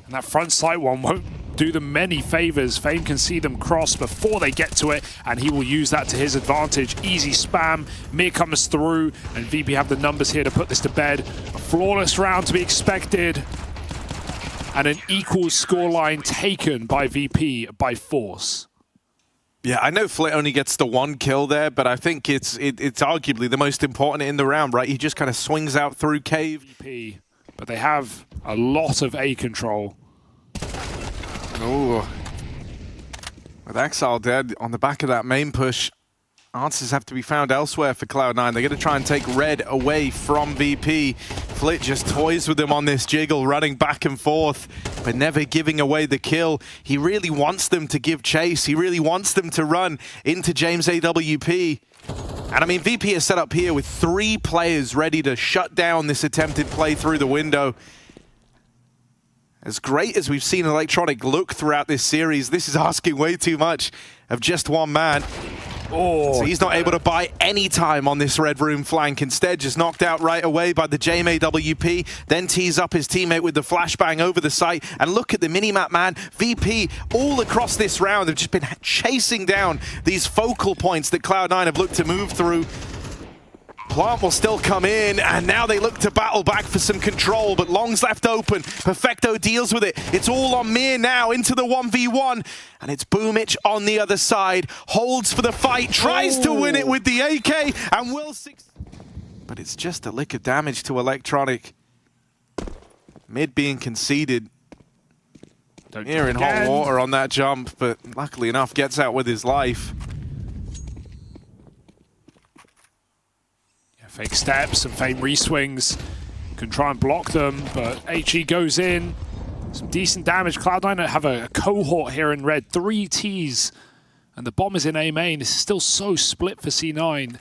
And that front sight one won't do them many favors. Fame can see them cross before they get to it, and he will use that to his advantage. Easy spam. Mir comes through, and VP have the numbers here to put this to bed. A flawless round to be expected. And an equal scoreline taken by VP by force. Yeah, I know Flit only gets the one kill there, but I think it's arguably the most important in the round, right? He just kind of swings out through Cave. VP, but they have a lot of A control. Ooh. With Exile dead on the back of that main push, answers have to be found elsewhere for Cloud9. They're going to try and take red away from VP. Flit just toys with him on this jiggle, running back and forth, but never giving away the kill. He really wants them to give chase. He really wants them to run into James AWP. And I mean, VP is set up here with 3 players ready to shut down this attempted play through the window. As great as we've seen Electronic look throughout this series, this is asking way too much of just one man. So he's not able to buy any time on this red room flank. Instead, just knocked out right away by the Jame AWP. Then tees up his teammate with the flashbang over the site. And look at the minimap, man. VP all across this round have just been chasing down these focal points that Cloud9 have looked to move through. Plant will still come in, and now they look to battle back for some control, but Long's left open. Perfecto deals with it. It's all on Mir now into the 1v1, and it's Boomich on the other side. Holds for the fight, tries to win it with the AK, and will succeed. But it's just a lick of damage to Electronic. Mid being conceded. Here in hot water on that jump, but luckily enough gets out with his life. Yeah, fake steps and fame re-swings. Can try and block them, but HE goes in. Some decent damage. Cloud9 have a cohort here in red. 3 Ts. And the bomb is in A main. This is still so split for C9.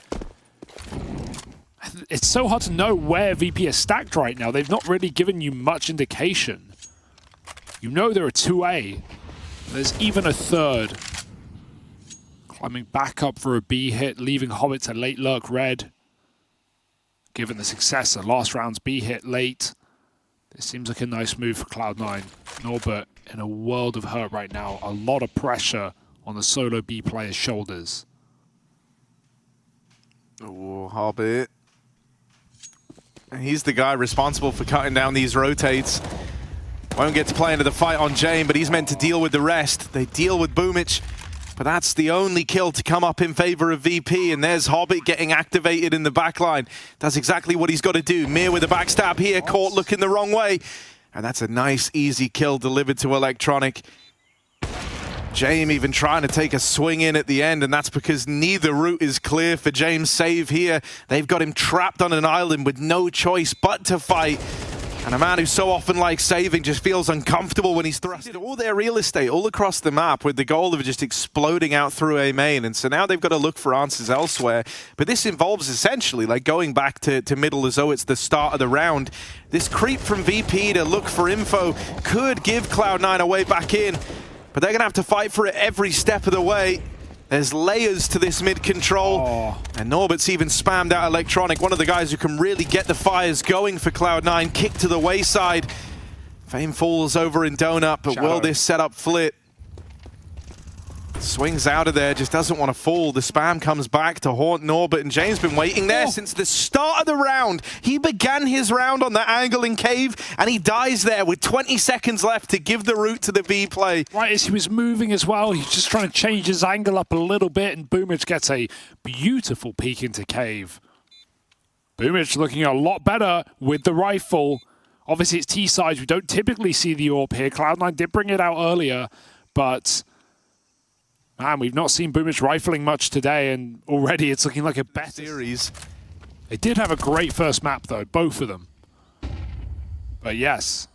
It's so hard to know where VP is stacked right now. They've not really given you much indication. You know there are 2A. There's even a third. Climbing back up for a B hit, leaving Hobbit to late lurk red. Given the success of last round's B hit late, this seems like a nice move for Cloud9. Norbert in a world of hurt right now. A lot of pressure on the solo B player's shoulders. Oh, Hobbit. He's the guy responsible for cutting down these rotates. Won't get to play into the fight on Jane, but he's meant to deal with the rest. They deal with Boomich, but that's the only kill to come up in favor of VP, and there's Hobbit getting activated in the backline. That's exactly what he's got to do. Mir with a backstab here, caught looking the wrong way. And that's a nice, easy kill delivered to Electronic. James even trying to take a swing in at the end, and that's because neither route is clear for James' save here. They've got him trapped on an island with no choice but to fight. And a man who so often likes saving just feels uncomfortable when he's thrusted all their real estate all across the map with the goal of just exploding out through A main. And so now they've got to look for answers elsewhere. But this involves essentially like going back to middle as though it's the start of the round. This creep from VP to look for info could give Cloud9 a way back in. But they're going to have to fight for it every step of the way. There's layers to this mid control. And Norbert's even spammed out Electronic, one of the guys who can really get the fires going for Cloud9. Kick to the wayside. Fame falls over in Donut, but will this set up Flit? Swings out of there, just doesn't want to fall. The spam comes back to haunt Norbert, and James been waiting there since the start of the round. He began his round on that angle in cave, and he dies there with 20 seconds left to give the route to the B play. Right as he was moving as well, he's just trying to change his angle up a little bit, and Boomich gets a beautiful peek into cave. Boomich looking a lot better with the rifle. Obviously it's T-sides, we don't typically see the AWP here. Cloud9 did bring it out earlier, but man, we've not seen Boomich rifling much today, and already it's looking like a better series. They did have a great first map, though, both of them. But yes,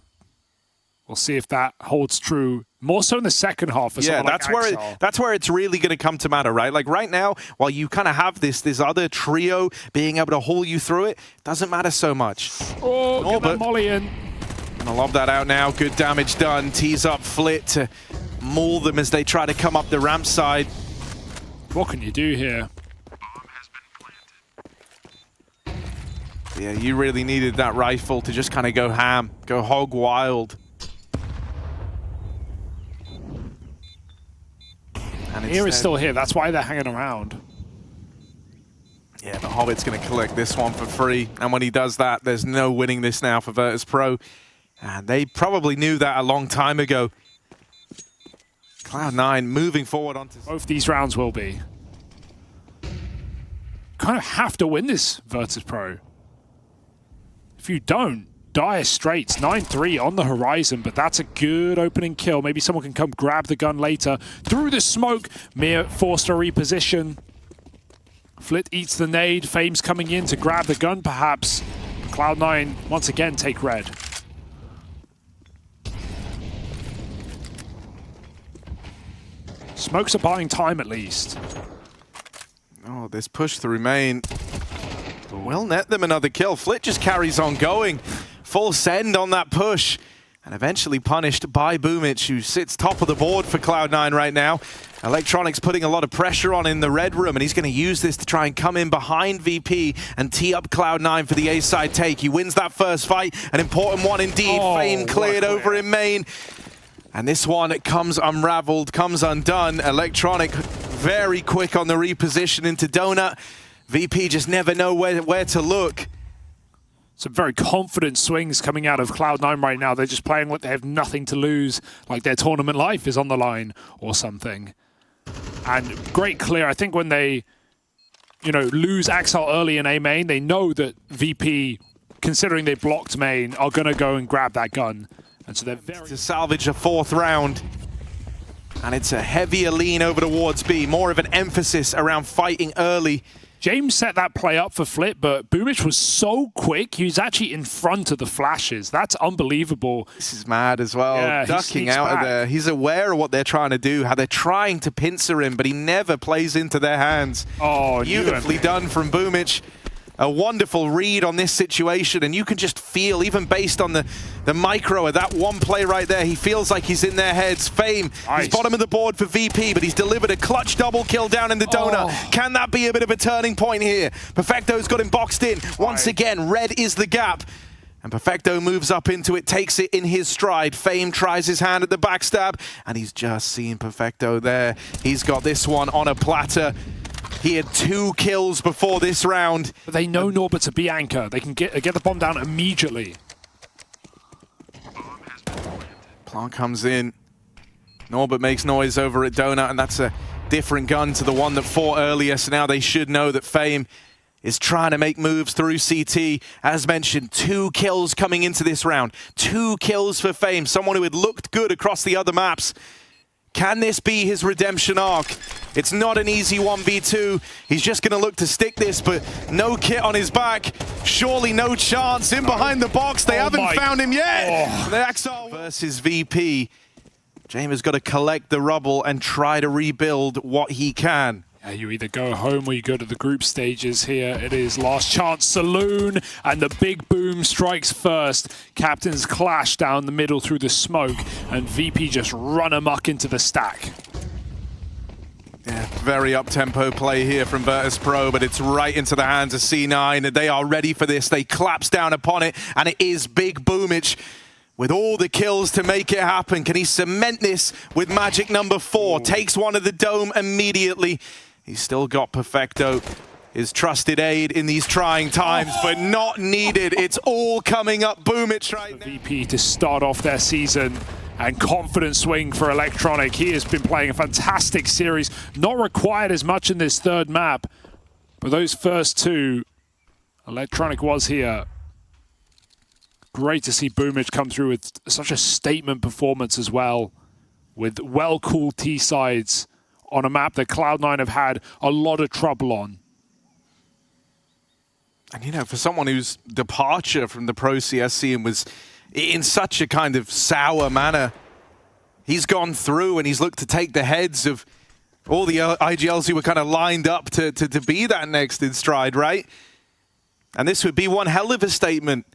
we'll see if that holds true. More so in the second half. For yeah, that's like that's where it's really going to come to matter, right? Like right now, while you kind of have this other trio being able to haul you through it, doesn't matter so much. Oh, get that molly in. Gonna lob that out now. Good damage done. Tees up Flit to maul them as they try to come up the ramp side. What can you do here? Yeah, you really needed that rifle to just kind of go ham, go hog wild. And Here is still here, that's why they're hanging around. Yeah, the Hobbit's going to collect this one for free. And when he does that, there's no winning this now for VirtusPro. And they probably knew that a long time ago. Cloud9 moving forward onto... Both these rounds will be. Kind of have to win this VirtusPro. If you don't, dire straits. 9-3 on the horizon, but that's a good opening kill. Maybe someone can come grab the gun later. Through the smoke, Mir forced a reposition. Flit eats the nade. Fame's coming in to grab the gun, perhaps. Cloud9 once again take red. Smokes are buying time at least. Oh, this push through main will net them another kill. Flit just carries on going. Full send on that push. And eventually punished by Boomich, who sits top of the board for Cloud9 right now. Electronics putting a lot of pressure on in the red room, and he's going to use this to try and come in behind VP and tee up Cloud9 for the A-side take. He wins that first fight, an important one indeed. Fame cleared over in main. And this one comes unraveled, comes undone. Electronic very quick on the reposition into Donut. VP just never know where to look. Some very confident swings coming out of Cloud9 right now. They're just playing like they have nothing to lose, like their tournament life is on the line or something. And great clear. I think when they, lose Axel early in A main, they know that VP, considering they blocked main, are going to go and grab that gun. And so they're very... To salvage a 4th round. And it's a heavier lean over towards B. More of an emphasis around fighting early. James set that play up for Flip, but Boomich was so quick, he was actually in front of the flashes. That's unbelievable. This is mad as well. Yeah, ducking out of there. He's aware of what they're trying to do, how they're trying to pincer him, but he never plays into their hands. Oh, beautifully done from Boomich. A wonderful read on this situation, and you can just feel, even based on the micro of that one play right there, he feels like he's in their heads. Fame, nice. He's bottom of the board for VP, but he's delivered a clutch double kill down in the donut. Oh. Can that be a bit of a turning point here? Perfecto's got him boxed in. Once again, red is the gap. And Perfecto moves up into it, takes it in his stride. Fame tries his hand at the backstab, and he's just seen Perfecto there. He's got this one on a platter. He had 2 kills before this round. But they know Norbert to be anchor. They can get the bomb down immediately. Plant comes in. Norbert makes noise over at Donut, and that's a different gun to the one that fought earlier. So now they should know that Fame is trying to make moves through CT. As mentioned, 2 kills coming into this round. 2 kills for Fame, someone who had looked good across the other maps. Can this be his redemption arc? It's not an easy 1v2. He's just going to look to stick this, but no kit on his back. Surely no chance. In behind the box. They haven't found him yet. The Axel versus VP. James has got to collect the rubble and try to rebuild what he can. Yeah, you either go home or you go to the group stages here. It is Last Chance Saloon, and the big boom strikes first. Captains clash down the middle through the smoke, and VP just run amok into the stack. Yeah, very up-tempo play here from VirtusPro, but it's right into the hands of C9. They are ready for this. They collapse down upon it, and it is Big Boomich with all the kills to make it happen. Can he cement this with magic number 4? Takes one of the dome immediately. He's still got Perfecto, his trusted aid in these trying times, but not needed. It's all coming up Boomich right now. VP to start off their season, and confident swing for Electronic. He has been playing a fantastic series, not required as much in this 3rd map, but those first 2, Electronic was here. Great to see Boomich come through with such a statement performance as well, with well-cooled T-sides on a map that Cloud9 have had a lot of trouble on. And for someone whose departure from the Pro CS scene was in such a kind of sour manner, he's gone through and he's looked to take the heads of all the IGLs who were kind of lined up to be that next in stride, right? And this would be one hell of a statement.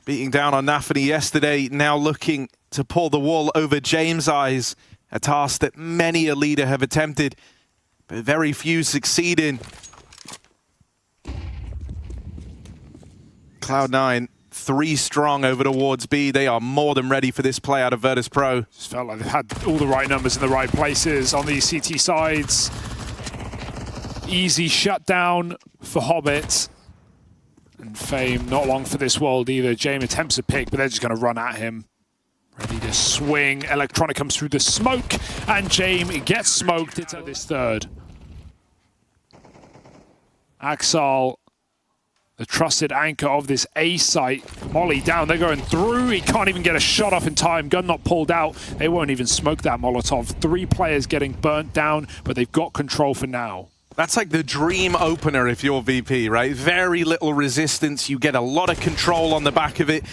Beating down on NaVi yesterday, now looking to pull the wool over James' eyes. A task that many a leader have attempted, but very few succeed in. Cloud9, 3 strong over towards B. They are more than ready for this play out of VirtusPro. Just felt like they've had all the right numbers in the right places on these CT sides. Easy shutdown for Hobbit. And Fame, not long for this world either. James attempts a pick, but they're just going to run at him. Ready to swing. Electronic comes through the smoke, and James gets smoked into this 3rd. Axel, the trusted anchor of this A site, Molly down. They're going through. He can't even get a shot off in time. Gun not pulled out. They won't even smoke that Molotov. 3 players getting burnt down, but they've got control for now. That's like the dream opener if you're VP, right? Very little resistance. You get a lot of control on the back of it.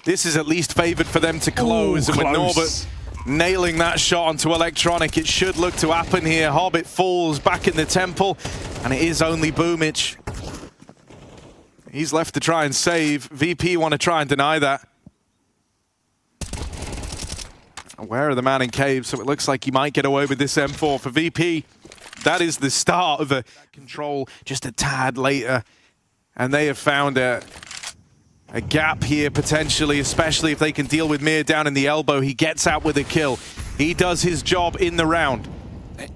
This is at least favored for them to close. And with Norbert nailing that shot onto Electronic, it should look to happen here. Hobbit falls back in the temple, and it is only Boomich. He's left to try and save. VP want to try and deny that. Aware of the man in cave, so it looks like he might get away with this M4 for VP. That is the start of a control just a tad later. And they have found a gap here potentially, especially if they can deal with Mir down in the elbow. He gets out with a kill. He does his job in the round.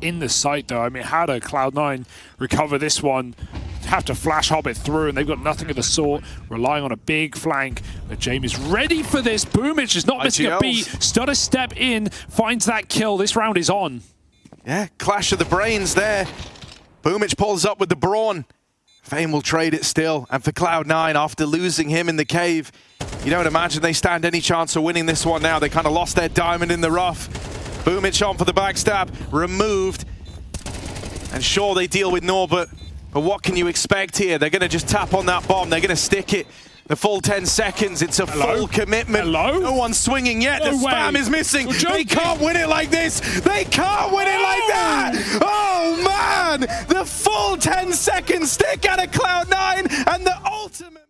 in the site, though. I mean, how do Cloud9 recover this one? Have to flash Hobbit through, and they've got nothing of the sort, relying on a big flank. But James is ready for this. Boomich is not missing a beat. Stutter step in, finds that kill. This round is on. Yeah, clash of the brains there. Boomich pulls up with the brawn. Fame will trade it still. And for Cloud9, after losing him in the cave, you don't imagine they stand any chance of winning this one now. They kind of lost their diamond in the rough. Boomich on for the backstab, removed. And sure, they deal with Norbert, but what can you expect here? They're going to just tap on that bomb. They're going to stick it the full 10 seconds. It's a full commitment. No one's swinging yet. The spam is missing. They can't win it like this. They can't win it like that. Oh, man. The full 10 seconds stick out of Cloud9 and the ultimate...